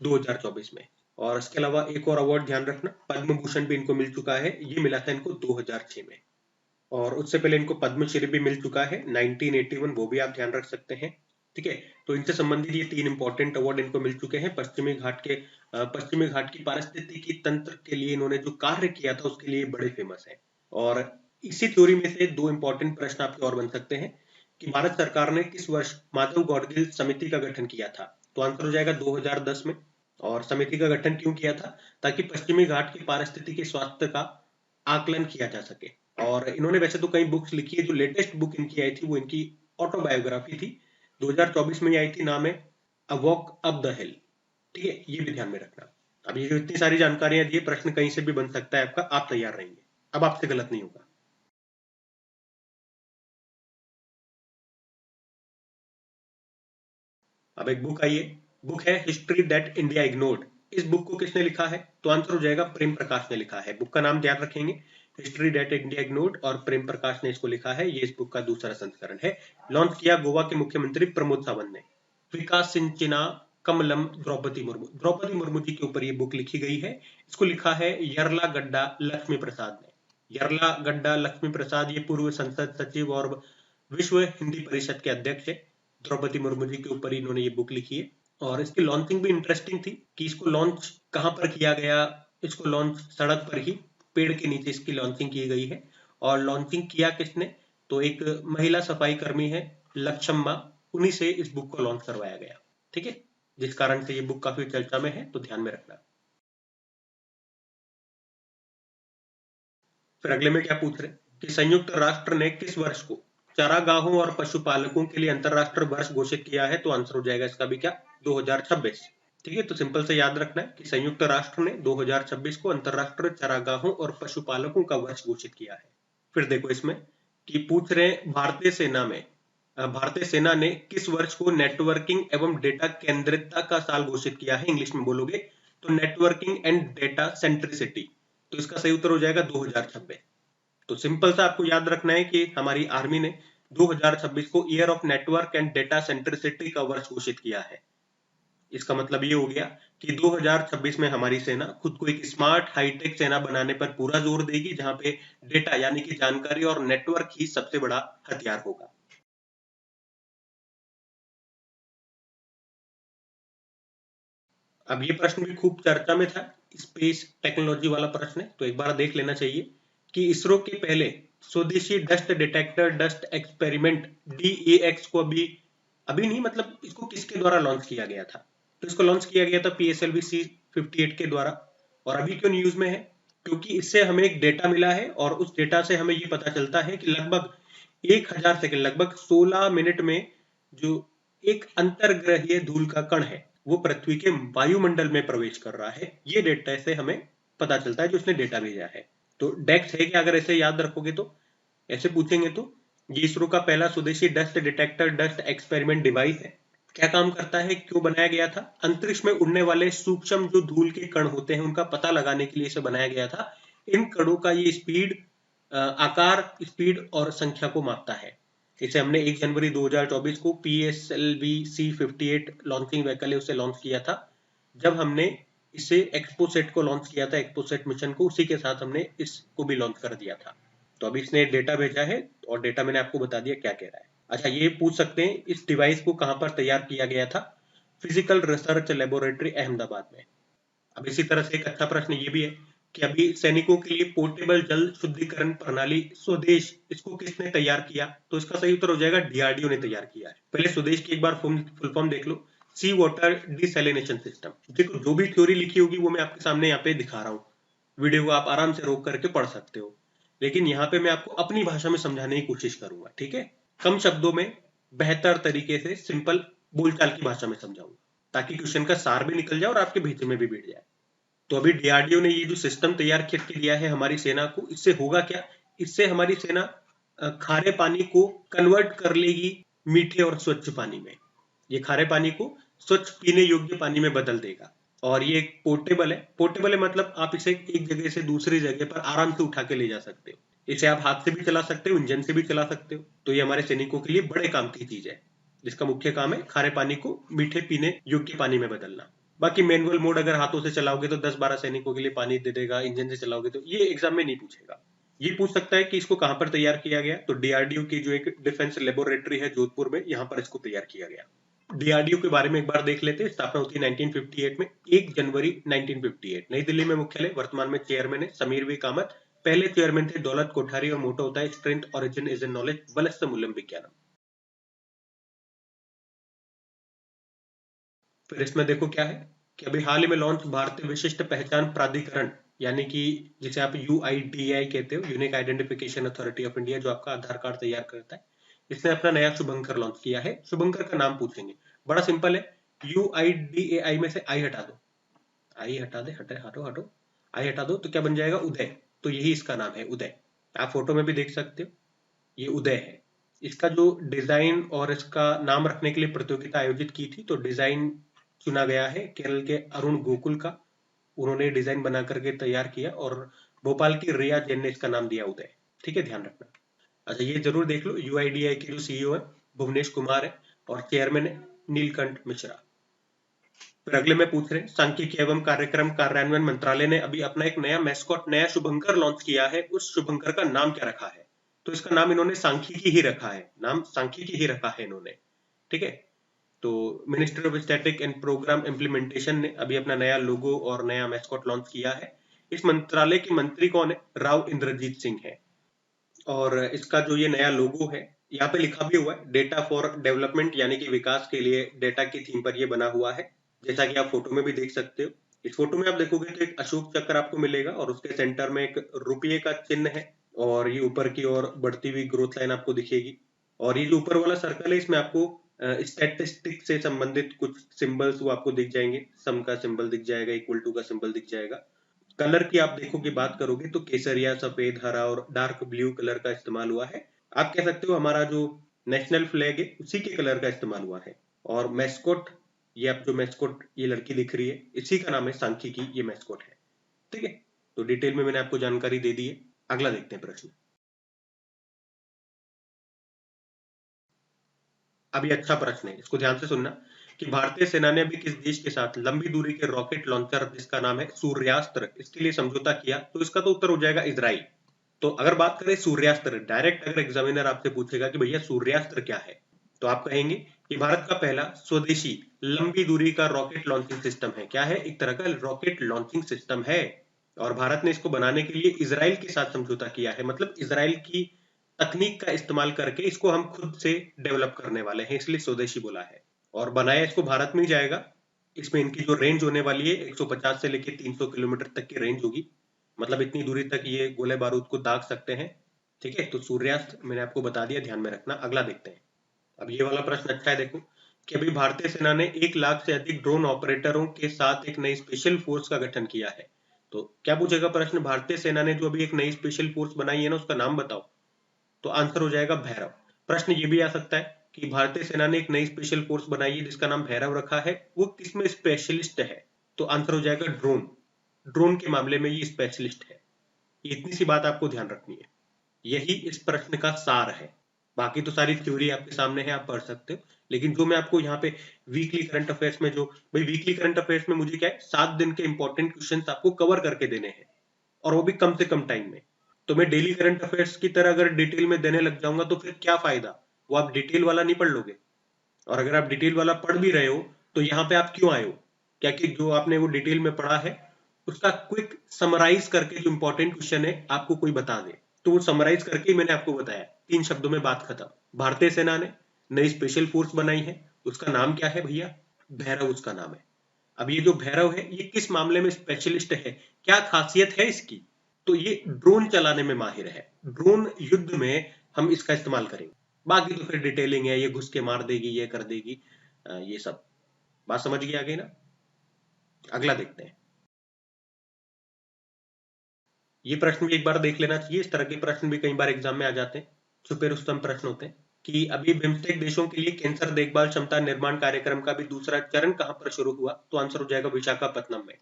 2024 में। और इसके अलावा एक और अवार्ड ध्यान रखना, पद्म भूषण भी इनको मिल चुका है, ये मिला था इनको 2006 में। और उससे पहले इनको पद्मश्री भी मिल चुका है 1981, वो भी आप ध्यान रख सकते हैं। ठीक है, तो इनसे संबंधित ये 3 इंपॉर्टेंट अवार्ड इनको मिल चुके हैं। पश्चिमी घाट की पारिस्थितिकी तंत्र के लिए इन्होंने जो कार्य किया था उसके लिए बड़े फेमस है। और इसी थ्योरी में से 2 इंपॉर्टेंट प्रश्न आपके और बन सकते हैं कि भारत सरकार ने किस वर्ष माधव गॉडगिल समिति का गठन किया था, तो आंसर हो जाएगा 2010 में। और समिति का गठन क्यों किया था, ताकि पश्चिमी घाट की पारिस्थितिकी स्वास्थ्य का आकलन किया जा सके। और इन्होंने वैसे तो कई बुक्स लिखी है, जो लेटेस्ट बुक इनकी आई थी वो इनकी ऑटोबायोग्राफी थी, 2024 में ही आई थी, नाम है अ वॉक अप द हिल। ठीक है, ये भी ध्यान में रखना। अब ये जो इतनी सारी जानकारियां दी, प्रश्न कहीं से भी बन सकता है आपका, आप तैयार रहेंगे, अब आपसे गलत नहीं होगा। अब एक बुक आई है, बुक है हिस्ट्री दैट इंडिया इग्नोर्ड। इस बुक को किसने लिखा है, तो आंसर हो जाएगा प्रेम प्रकाश ने लिखा है। बुक का नाम ध्यान रखेंगे, हिस्ट्री दैट इंडिया इग्नोर्ड, और प्रेम प्रकाश ने इसको लिखा है। ये इस बुक का दूसरा संस्करण है। लॉन्च किया गोवा के मुख्यमंत्री प्रमोद सावंत ने। विकास सिंचना कमलम द्रौपदी मुर्मू, द्रौपदी मुर्मू जी के ऊपर ये बुक लिखी गई है। इसको लिखा है यरला गड्डा लक्ष्मी प्रसाद ने। यरला गड्डा लक्ष्मी प्रसाद ये पूर्व संसद सचिव और विश्व हिंदी परिषद के अध्यक्ष है। द्रौपदी मुर्मू जी के ऊपर इन्होंने ये बुक लिखी है। और इसकी लॉन्चिंग भी इंटरेस्टिंग थी कि इसको लॉन्च कहां पर किया गया। इसको लॉन्च सड़क पर ही, पेड़ के नीचे इसकी लॉन्चिंग की गई है। और लॉन्चिंग किया किसने, तो एक महिला सफाई कर्मी है लक्षम्मा, उन्हीं से इस बुक को लॉन्च करवाया गया। ठीक है, जिस कारण से ये बुक काफी चर्चा में है, तो ध्यान में रखना। फिर अगले में क्या पूछ रहे, कि संयुक्त राष्ट्र ने किस वर्ष को चारागाहों और पशुपालकों के लिए अंतरराष्ट्रीय वर्ष घोषित किया है, तो आंसर हो जाएगा इसका भी क्या, 2026। ठीक है, तो सिंपल से याद रखना है कि संयुक्त राष्ट्र ने 2026 को अंतरराष्ट्रीय चारागाहों और पशुपालकों का वर्ष घोषित किया है। फिर देखो इसमें कि पूछ रहे हैं भारतीय सेना ने किस वर्ष को नेटवर्किंग एवं डेटा केंद्रितता का साल घोषित किया है, इंग्लिश में बोलोगे तो नेटवर्किंग एंड डेटा सेंट्रिसिटी। तो इसका सही उत्तर हो जाएगा 2026। तो सिंपल सा आपको याद रखना है कि हमारी आर्मी ने 2026 को year of network and data centricity का वर्ष घोषित किया है। इसका मतलब ये हो गया कि 2026 में हमारी सेना खुद को एक स्मार्ट हाईटेक सेना बनाने पर पूरा जोर देगी, जहां पे डेटा यानी कि जानकारी और नेटवर्क ही सबसे बड़ा हथियार होगा। अब ये प्रश्न भी खूब चर्चा में था, स्पेस टेक्नोलॉजी वाला प्रश्न है, तो एक बार देख लेना चाहिए कि इसरो के पहले स्वदेशी dust detector dust experiment DEX को अभी अभी नहीं, मतलब इसको किसके द्वारा लॉन्च किया गया था, तो इसको लॉन्च किया गया था PSLV C58 के द्वारा। और अभी क्यों न्यूज में है, क्योंकि इससे हमें एक डेटा मिला है, और उस डेटा से हमें ये पता चलता है कि लगभग 1000 सेकंड, लगभग 16 मिनट में जो एक अंतरग्रहीय धूल का कण है वो पृथ्वी के वायुमंडल में प्रवेश कर रहा है। ये डेटा से हमें पता चलता है, जो उसने डेटा भेजा है। तो डेक्स है कि अगर ऐसे याद रखोगे तो, ऐसे पूछेंगे तो, ये इसरो का पहला स्वदेशी dust detector dust experiment device है। क्या काम करता है, क्यों बनाया गया था, अंतरिक्ष में उड़ने वाले सूक्ष्म जो धूल के कण होते हैं उनका पता लगाने के लिए इसे बनाया गया था। इन कणों का ये स्पीड, आकार, स्पीड और संख्या को मापता है। इसे हमने 1 जनवरी 2024 को PSLV C58 लॉन्चिंग व्हीकल है उसे लॉन्च किया था। जब हमने इसे एक्सपोसेट को लॉन्च किया था, एक्सपोसेट मिशन को, उसी के साथ हमने इसको भी लॉन्च कर दिया था। तो अभी इसने डेटा भेजा है, और डेटा मैंने आपको बता दिया क्या कह रहा है। अच्छा, ये पूछ सकते हैं इस डिवाइस को कहां पर तैयार किया गया था, फिजिकल रिसर्च लेबोरेटरी अहमदाबाद में। अब इसी तरह से एक अच्छा प्रश्न ये भी है कि अभी सैनिकों के लिए पोर्टेबल जल शुद्धिकरण प्रणाली स्वदेश, इसको किसने तैयार किया, तो इसका सही उत्तर हो जाएगा DRDO ने तैयार किया है। पहले स्वदेश की एक बार फुल फॉर्म देख लो, सी वाटर डिसैलिनेशन सिस्टम। देखो जो भी थ्योरी लिखी होगी वो मैं आपके सामने यहाँ पे दिखा रहा हूँ, वीडियो को आप आराम से रोक करके पढ़ सकते हो, लेकिन यहाँ पे मैं आपको अपनी भाषा में समझाने की कोशिश करूंगा। ठीक है, कम शब्दों में बेहतर तरीके से सिंपल बोलचाल की भाषा में समझाऊंगा, ताकि क्वेश्चन का सार भी निकल जाए और आपके भीतर में भी बैठ जाए। तो अभी डीआरडीओ ने ये जो सिस्टम तैयार करके दिया है हमारी सेना को, इससे होगा क्या? इससे हमारी सेना खारे पानी को कन्वर्ट कर लेगी मीठे और स्वच्छ पानी में। ये खारे पानी को स्वच्छ पीने योग्य पानी में बदल देगा। और ये एक पोर्टेबल है। पोर्टेबल है मतलब आप इसे एक जगह से दूसरी जगह पर आराम से उठा के ले जा सकते हो। इसे आप हाथ से भी चला सकते हो, इंजन से भी चला सकते हो। तो ये हमारे सैनिकों के लिए बड़े काम की चीज है, जिसका मुख्य काम है खारे पानी को मीठे पीने योग्य पानी में बदलना। बाकी मैनुअल मोड अगर हाथों से चलाओगे तो 10-12 सैनिकों के लिए पानी दे देगा, इंजन से चलाओगे तो ये एग्जाम में नहीं पूछेगा। ये पूछ सकता है कि इसको कहां पर तैयार किया गया, तो डीआरडीओ की जो एक डिफेंस लेबोरेटरी है जोधपुर में, यहाँ पर इसको तैयार किया गया। डीआरडीओ के बारे में एक बार देख लेते हैं। स्थापना होती है 1958 में, 1 जनवरी 1958। नई दिल्ली में मुख्यालय। वर्तमान में चेयरमैन है समीर वी कामत। पहले चेयरमैन थे दौलत कोठारी और मोटो होता है strength origin is in knowledge बलस्थ मूल्यम विज्ञानम। फिर इसमें देखो क्या है कि अभी हाल ही में लॉन्च भारतीय विशिष्ट पहचान प्राधिकरण, यानी कि जिसे आप यूआईडीएआई कहते हो, unique identification authority of India, जो आपका आधार कार्ड तैयार करता है, इसने अपना नया शुभंकर लॉन्च किया है। शुभंकर का नाम पूछेंगे, बड़ा सिंपल है। यूआईडीएआई में से आई हटा दो, आई हटा दे, हटे, हटो हटो, आई हटा दो तो क्या बन जाएगा? उदय। तो यही इसका नाम है, उदय। आप फोटो में भी देख सकते हो, ये उदय है। इसका जो डिजाइन और इसका नाम रखने के लिए प्रतियोगिता आयोजित की थी, तो डिजाइन चुना गया है केरल के अरुण गोकुल का। उन्होंने डिजाइन बना करके तैयार किया और भोपाल की रिया जैन ने इसका नाम दिया उदय। ठीक है, ध्यान रखना। अच्छा, ये जरूर देख लो, यूआईडीआई के जो सीईओ है भुवनेश कुमार है और चेयरमैन है नीलकंठ मिश्रा। फिर अगले में पूछ रहे हैं, सांख्यिकी एवं कार्यक्रम कार्यान्वयन मंत्रालय ने अभी अपना एक नया मैस्कॉट, नया शुभंकर लॉन्च किया है। उस शुभंकर का नाम क्या रखा है? तो इसका नाम इन्होंने सांख्यिकी ही रखा है, नाम सांख्यिकी ही रखा है इन्होंने। ठीक है, तो ministry of static and programme implementation ने अभी अपना नया लोगो और नया मैस्कॉट लॉन्च किया है। इस मंत्रालय के मंत्री कौन है? राव इंद्रजीत सिंह है। और इसका जो ये नया लोगो है, यहाँ पे लिखा भी हुआ है डेटा फॉर डेवलपमेंट, यानी कि विकास के लिए डेटा की थीम पर ये बना हुआ है, जैसा कि आप फोटो में भी देख सकते हो। इस फोटो में आप देखोगे तो एक अशोक चक्र आपको मिलेगा और उसके सेंटर में एक रुपये का चिन्ह है। और ये ऊपर की ओर बढ़ती हुई ग्रोथ लाइन आपको दिखेगी। और ये जो ऊपर वाला सर्कल है, इसमें आपको स्टैटिस्टिक से संबंधित कुछ सिंबल्स वो आपको दिख जाएंगे। सम का सिंबल दिख जाएगा, इक्वल टू का सिंबल दिख जाएगा। कलर की आप देखोगे, बात करोगे तो केसरिया, सफेद, हरा और डार्क ब्लू कलर का इस्तेमाल हुआ है। आप कह सकते हो हमारा जो नेशनल फ्लैग है उसी के कलर का इस्तेमाल हुआ है। और मैस्कोट, ये आप जो मैस्कोट ये लड़की दिख रही है, इसी का नाम है सांख्यिकी, ये मैस्कोट है। ठीक है, तो डिटेल में मैंने आपको जानकारी दे दी है। अगला देखते हैं प्रश्न। अभी अच्छा प्रश्न है, इसको ध्यान से सुनना कि भारतीय सेना ने अभी किस देश के साथ लंबी दूरी के रॉकेट लॉन्चर जिसका नाम है सूर्यास्त्र, इसके लिए समझौता किया? तो इसका तो उत्तर हो जाएगा इजराइल। तो अगर बात करें सूर्यास्त्र, डायरेक्ट अगर एग्जामिनर आपसे पूछेगा कि भैया सूर्यास्त्र क्या है, तो आप कहेंगे कि भारत का पहला स्वदेशी लंबी दूरी का रॉकेट लॉन्चिंग सिस्टम है। क्या है? एक तरह का रॉकेट लॉन्चिंग सिस्टम है। और भारत ने इसको बनाने के लिए इसराइल के साथ समझौता किया है, मतलब इसराइल की तकनीक का इस्तेमाल करके इसको हम खुद से डेवलप करने वाले हैं, इसलिए स्वदेशी बोला है। और बनाया इसको भारत में ही जाएगा। इसमें इनकी जो रेंज होने वाली है 150 से लेके 300 किलोमीटर तक की रेंज होगी, मतलब इतनी दूरी तक ये गोले बारूद को दाग सकते हैं। ठीक है, तो सूर्यास्त मैंने आपको बता दिया, ध्यान में रखना। अगला देखते हैं। अब ये वाला प्रश्न अच्छा है, देखो कि अभी भारतीय सेना ने 1 लाख से अधिक ड्रोन ऑपरेटरों के साथ एक नई स्पेशल फोर्स का गठन किया है। तो क्या पूछेगा प्रश्न? भारतीय सेना ने जो अभी एक नई स्पेशल फोर्स बनाई है ना, उसका नाम बताओ। तो आंसर हो जाएगा भैरव। प्रश्न ये भी आ सकता है कि भारतीय सेना ने एक नई स्पेशल फोर्स बनाई है जिसका नाम भैरव रखा है, वो किसमें स्पेशलिस्ट है? तो आंसर हो जाएगा ड्रोन। ड्रोन के मामले में ये स्पेशलिस्ट है। इतनी सी बात आपको ध्यान रखनी है। यही इस प्रश्न का सार है। बाकी तो सारी थ्योरी आपके सामने है, आप पढ़ सकते हो। लेकिन जो मैं आपको यहाँ पे वीकली करंट अफेयर्स में, जो भाई वीकली करंट अफेयर्स में मुझे क्या है, 7 दिन के इंपॉर्टेंट क्वेश्चन आपको कवर करके देने हैं, और वो भी कम से कम टाइम में। तो मैं डेली करंट अफेयर्स की तरह अगर डिटेल में देने लग जाऊंगा तो फिर क्या फायदा? वो आप डिटेल वाला नहीं पढ़ लोगे। और अगर आप डिटेल वाला पढ़ भी रहे हो तो यहाँ पे आप क्यों आए हो? क्या कि जो आपने वो डिटेल में पढ़ा है उसका क्विक समराइज करके जो इंपॉर्टेंट क्वेश्चन है आपको कोई बता दे, तो वो समराइज करके ही मैंने आपको बताया, 3 शब्दों में बात खत्म। भारतीय सेना ने नई स्पेशल फोर्स बनाई है, उसका नाम क्या है भैया? भैरव उसका नाम है। अब ये जो भैरव है ये किस मामले में स्पेशलिस्ट है, क्या खासियत है इसकी? तो ये ड्रोन चलाने में माहिर है। ड्रोन युद्ध में हम इसका इस्तेमाल करेंगे। बाकी तो फिर डिटेलिंग है, ये घुस के मार देगी, ये कर देगी, ये सब बात समझ गई आ गई ना? अगला देखते हैं। ये प्रश्न भी एक बार देख लेना चाहिए। इस तरह के प्रश्न भी कई बार एग्जाम में आ जाते हैं, छुपे रुस्तम प्रश्न होते हैं कि अभी बिम्स्टेक देशों के लिए कैंसर देखभाल क्षमता निर्माण कार्यक्रम का भी दूसरा चरण कहां पर शुरू हुआ? तो आंसर हो जाएगा विशाखापत्तनम में।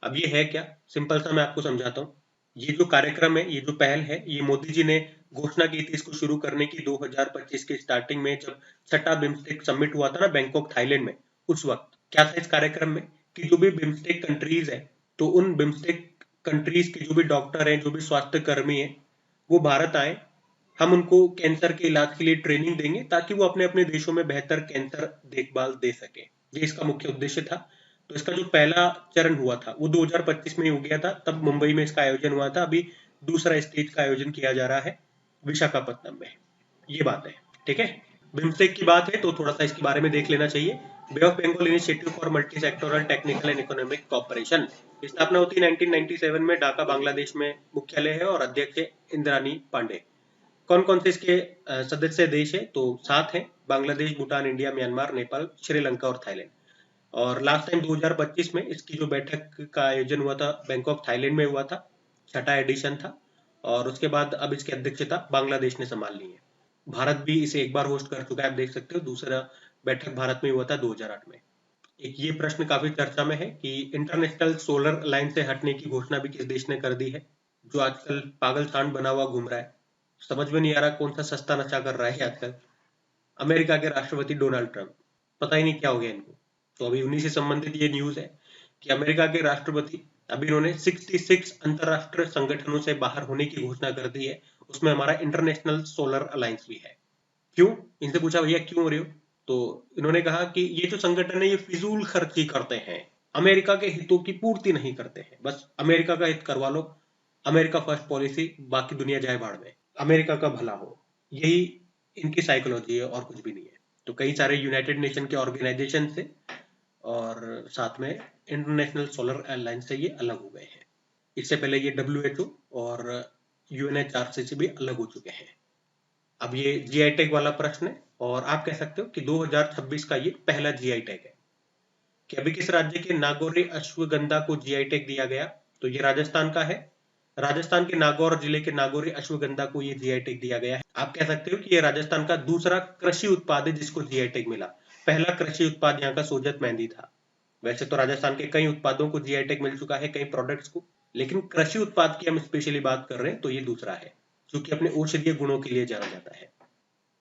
अब ये है क्या, सिंपल सा मैं आपको समझाता हूँ। ये जो कार्यक्रम है, ये जो पहल है, ये मोदी जी ने घोषणा की थी इसको शुरू करने की 2025 के स्टार्टिंग में, जब छठा बिम्स्टेक समिट हुआ था ना बैंकॉक थाईलैंड में। उस वक्त क्या था इस कार्यक्रम में कि जो भी बिम्स्टेक कंट्रीज है, तो उन बिम्स्टेक कंट्रीज के जो भी डॉक्टर हैं, जो भी स्वास्थ्य कर्मी हैं, वो भारत आए। हम उनको कैंसर के इलाज के लिए ट्रेनिंग देंगे ताकि वो अपने अपने देशों में बेहतर कैंसर देखभाल दे सके। ये इसका मुख्य उद्देश्य था। तो इसका जो पहला चरण हुआ था वो 2025 में ही हो गया था, तब मुंबई में इसका आयोजन हुआ था। अभी दूसरा स्टेज का आयोजन किया जा रहा है विशाखापत्तनम में। ये बात है, ठीक है। बिम्स्टेक की बात है तो थोड़ा सा इसके बारे में देख लेना चाहिए। Bay of Bengal initiative for multi sectoral technical and economic cooperation की स्थापना होती है 1997 में। ढाका बांग्लादेश में मुख्यालय है और अध्यक्ष है इंद्रानी पांडे। कौन कौन से इसके सदस्य देश है? तो 7 हैं, बांग्लादेश, भूटान, इंडिया, म्यांमार, नेपाल, श्रीलंका और थाईलैंड। और लास्ट टाइम 2025 में इसकी जो बैठक का आयोजन हुआ था बैंकॉक थाईलैंड में हुआ था, छठा एडिशन था। और उसके बाद अब इसकी अध्यक्षता बांग्लादेश ने संभाल ली है। भारत भी इसे एक बार होस्ट कर चुका है, आप देख सकते हो। दूसरा बैठक भारत में हुआ था 2008 में। एक ये प्रश्न काफी चर्चा में है कि इंटरनेशनल सोलर लाइन से हटने की घोषणा भी किस देश ने कर दी है, जो आजकल पागल सांड बना हुआ घूम रहा है। समझ में नहीं आ रहा कौन सा सस्ता नशा कर रहा है आजकल। अमेरिका के राष्ट्रपति डोनाल्ड ट्रंप, पता ही नहीं क्या हो गया इनको। तो अभी उन्हीं से संबंधित ये न्यूज है कि अमेरिका के राष्ट्रपति, अभी इन्होंने 66 अंतरराष्ट्रीय संगठनों से बाहर होने की घोषणा कर दी है। उसमें हमारा इंटरनेशनल सोलर अलायंस भी है। क्यों? इनसे पूछा भैया क्यों हो रहे हो? तो इन्होंने कहा कि ये जो संगठन है ये फिजूल खर्ची करते हैं, अमेरिका के हितों की पूर्ति नहीं करते हैं। बस अमेरिका का हित करवा लो, अमेरिका फर्स्ट पॉलिसी, बाकी दुनिया जाए भाड़ में, अमेरिका का भला हो, यही इनकी साइकोलॉजी है और कुछ भी नहीं है। तो कई सारे यूनाइटेड नेशन के ऑर्गेनाइजेशन से और साथ में इंटरनेशनल सोलर अलायंस से ये अलग हो गए हैं। इससे पहले ये WHO और UNHRC से भी अलग हो चुके हैं। अब ये जीआई टैग वाला प्रश्न है और आप कह सकते हो कि 2026 का ये पहला जीआई टैग है कि अभी किस राज्य के नागौरी अश्वगंधा को जीआई टैग दिया गया? तो ये राजस्थान का है। राजस्थान के नागौर जिले के नागौरी अश्वगंधा को ये जीआई टैग दिया गया है। आप कह सकते हो कि ये राजस्थान का दूसरा कृषि उत्पाद है जिसको जीआई टैग मिला। पहला कृषि उत्पाद यहाँ का सोजत मेहंदी था। वैसे तो राजस्थान के कई उत्पादों को जीआई टैग मिल चुका है, कई प्रोडक्ट्स को, लेकिन कृषि उत्पाद की हम स्पेशली बात कर रहे हैं तो ये दूसरा है, जो कि अपने औषधीय गुणों के लिए जाना जाता है।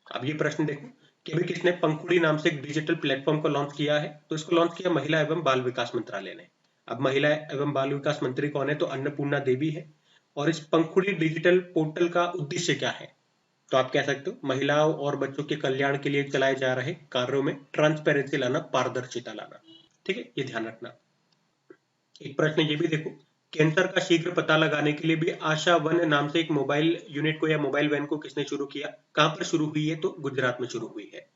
अब ये प्रश्न देखो कि अभी किसने पंखुड़ी नाम से एक डिजिटल प्लेटफॉर्म को लॉन्च किया है? तो इसको लॉन्च किया महिला एवं बाल विकास मंत्रालय ने। अब महिला एवं बाल विकास मंत्री कौन है? तो अन्नपूर्णा देवी है। और इस पंखुड़ी डिजिटल पोर्टल का उद्देश्य क्या है? तो आप कह सकते हो महिलाओं और बच्चों के कल्याण के लिए चलाए जा रहे कार्यों में ट्रांसपेरेंसी लाना, पारदर्शिता लाना। ठीक है, ये ध्यान रखना। एक प्रश्न ये भी देखो, कैंसर का शीघ्र पता लगाने के लिए भी आशा वन नाम से एक मोबाइल यूनिट को या मोबाइल वैन को किसने शुरू किया? कहां पर शुरू हुई है? तो गुजरात में शुरू हुई है।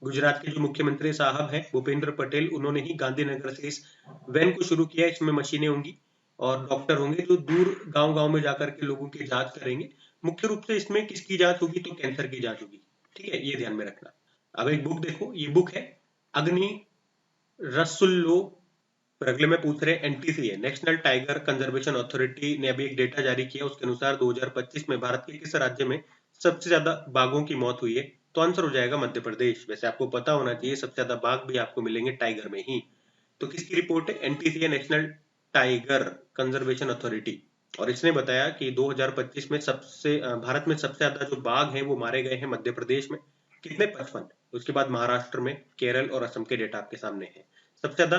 गुजरात के जो मुख्यमंत्री साहब हैं भूपेंद्र पटेल, उन्होंने ही गांधीनगर से इस वैन को शुरू किया। इसमें मशीनें होंगी और डॉक्टर होंगे जो दूर गांव गांव में जाकर के लोगों की जांच करेंगे। मुख्य रूप से इसमें किसकी जांच होगी? तो कैंसर की जांच होगी। ठीक है, ये ध्यान में रखना। अब एक बुक देखो, ये बुक है अग्नि रसुल्लो। पर अगले में पूछ रहे हैं एनटीसी है, नेशनल टाइगर कंजर्वेशन अथॉरिटी ने अभी एक डेटा जारी किया। उसके अनुसार 2025 में भारत के किस राज्य में सबसे ज्यादा बाघों की मौत हुई है? तो आंसर हो जाएगा मध्य प्रदेश। वैसे आपको पता होना चाहिए सबसे ज्यादा बाघ भी आपको मिलेंगे टाइगर में ही। तो किसकी रिपोर्ट है? एनटीसी है, नेशनल टाइगर कंजर्वेशन अथॉरिटी। और इसने बताया कि 2025 में भारत में सबसे ज्यादा जो बाघ हैं वो मारे गए हैं मध्य प्रदेश में। कितने? 55। उसके बाद महाराष्ट्र में, केरल और असम के डेटा आपके सामने है। सबसे ज्यादा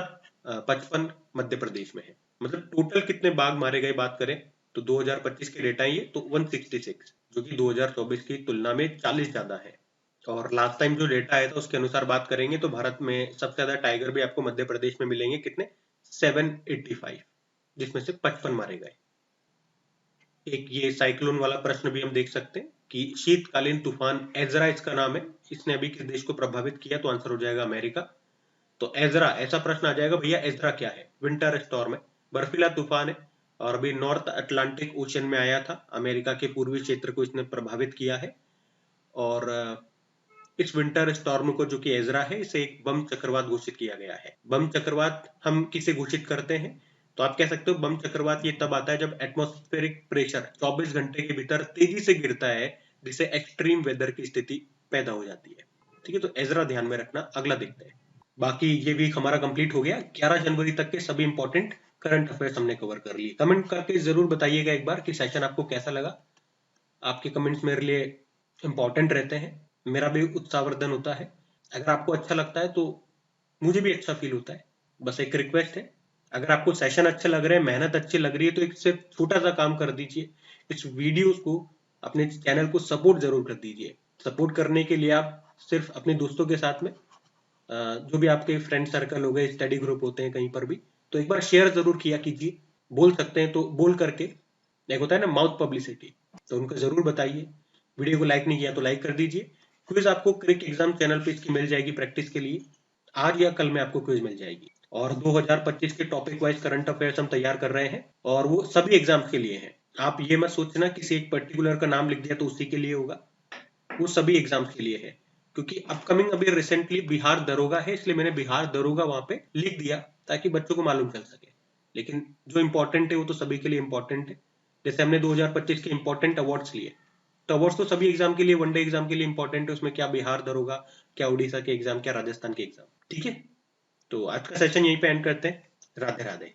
55 मध्य प्रदेश में है। मतलब टोटल कितने बाघ मारे गए बात करें तो 2025 के डेटा ये तो 166, जो कि 2024 की तुलना में 40 ज्यादा है। और लास्ट टाइम जो डेटा आया था उसके अनुसार बात करेंगे तो भारत में सबसे ज्यादा टाइगर भी आपको मध्य प्रदेश में मिलेंगे। कितने? 785, जिसमें से 55 मारे गए। एक ये साइक्लोन वाला प्रश्न भी हम देख सकते हैं कि शीतकालीन तूफान एजरा इसका नाम है, इसने अभी किस देश को प्रभावित किया? तो आंसर हो जाएगा अमेरिका। तो एजरा, ऐसा प्रश्न आ जाएगा भैया एजरा क्या है? विंटर स्टॉर्म है, बर्फीला तूफान है। और अभी नॉर्थ अटलांटिक ओशन में आया था, अमेरिका के पूर्वी क्षेत्र को इसने प्रभावित किया है। और इस विंटर स्टॉर्म को, जो कि एजरा है, इसे एक बम चक्रवात घोषित किया गया है। बम चक्रवात हम किसे घोषित करते हैं? तो आप कह सकते हो बम चक्रवात ये तब आता है जब एटमॉस्फेरिक प्रेशर 24 घंटे के भीतर तेजी से गिरता है, जिससे एक्सट्रीम वेदर की स्थिति पैदा हो जाती है। ठीक है, तो एजरा ध्यान में रखना। अगला देखते हैं। बाकी ये वीक हमारा कंप्लीट हो गया। 11 जनवरी तक के सभी इंपॉर्टेंट करंट अफेयर्स हमने कवर कर लिए। कमेंट करके जरूर बताइएगा एक बार कि सेशन आपको कैसा लगा। आपके कमेंट्स मेरे लिए इंपॉर्टेंट रहते हैं, मेरा भी उत्साहवर्धन होता है। अगर आपको अच्छा लगता है तो मुझे भी अच्छा फील होता है। बस एक रिक्वेस्ट है, अगर आपको सेशन अच्छे लग रहे हैं, मेहनत अच्छी लग रही है, तो एक सिर्फ छोटा सा काम कर दीजिए, इस वीडियोस को, अपने चैनल को सपोर्ट जरूर कर दीजिए। सपोर्ट करने के लिए आप सिर्फ अपने दोस्तों के साथ में, जो भी आपके फ्रेंड सर्कल हो गए, स्टडी ग्रुप होते हैं कहीं पर भी, तो एक बार शेयर जरूर किया कीजिए। बोल सकते हैं तो बोल करके, एक होता है ना माउथ पब्लिसिटी, तो उनको जरूर बताइए। वीडियो को लाइक नहीं किया तो लाइक कर दीजिए। क्विज आपको क्रिक एग्जाम चैनल पे इसकी मिल जाएगी प्रैक्टिस के लिए। आज या कल में आपको क्विज मिल जाएगी। और 2025 के टॉपिक वाइज करंट अफेयर्स हम तैयार कर रहे हैं, और वो सभी एग्जाम्स के लिए हैं। आप ये मत सोचना किसी एक पर्टिकुलर का नाम लिख दिया तो उसी के लिए होगा, वो सभी एग्जाम्स के लिए है। क्योंकि अपकमिंग अभी रिसेंटली बिहार दरोगा है, इसलिए मैंने बिहार दरोगा वहां पे लिख दिया ताकि बच्चों को मालूम चल सके। लेकिन जो इंपॉर्टेंट है वो तो सभी के लिए इंपॉर्टेंट है। जैसे हमने 2025 के इंपॉर्टेंट अवार्ड्स लिए, तो अवार्ड्स तो सभी एग्जाम के लिए, वनडे एग्जाम के लिए इंपॉर्टेंट है। उसमें क्या बिहार दरोगा, क्या उड़ीसा के एग्जाम, क्या राजस्थान के एग्जाम। ठीक है, तो आज का सेशन यहीं पे एंड करते हैं। राधे राधे।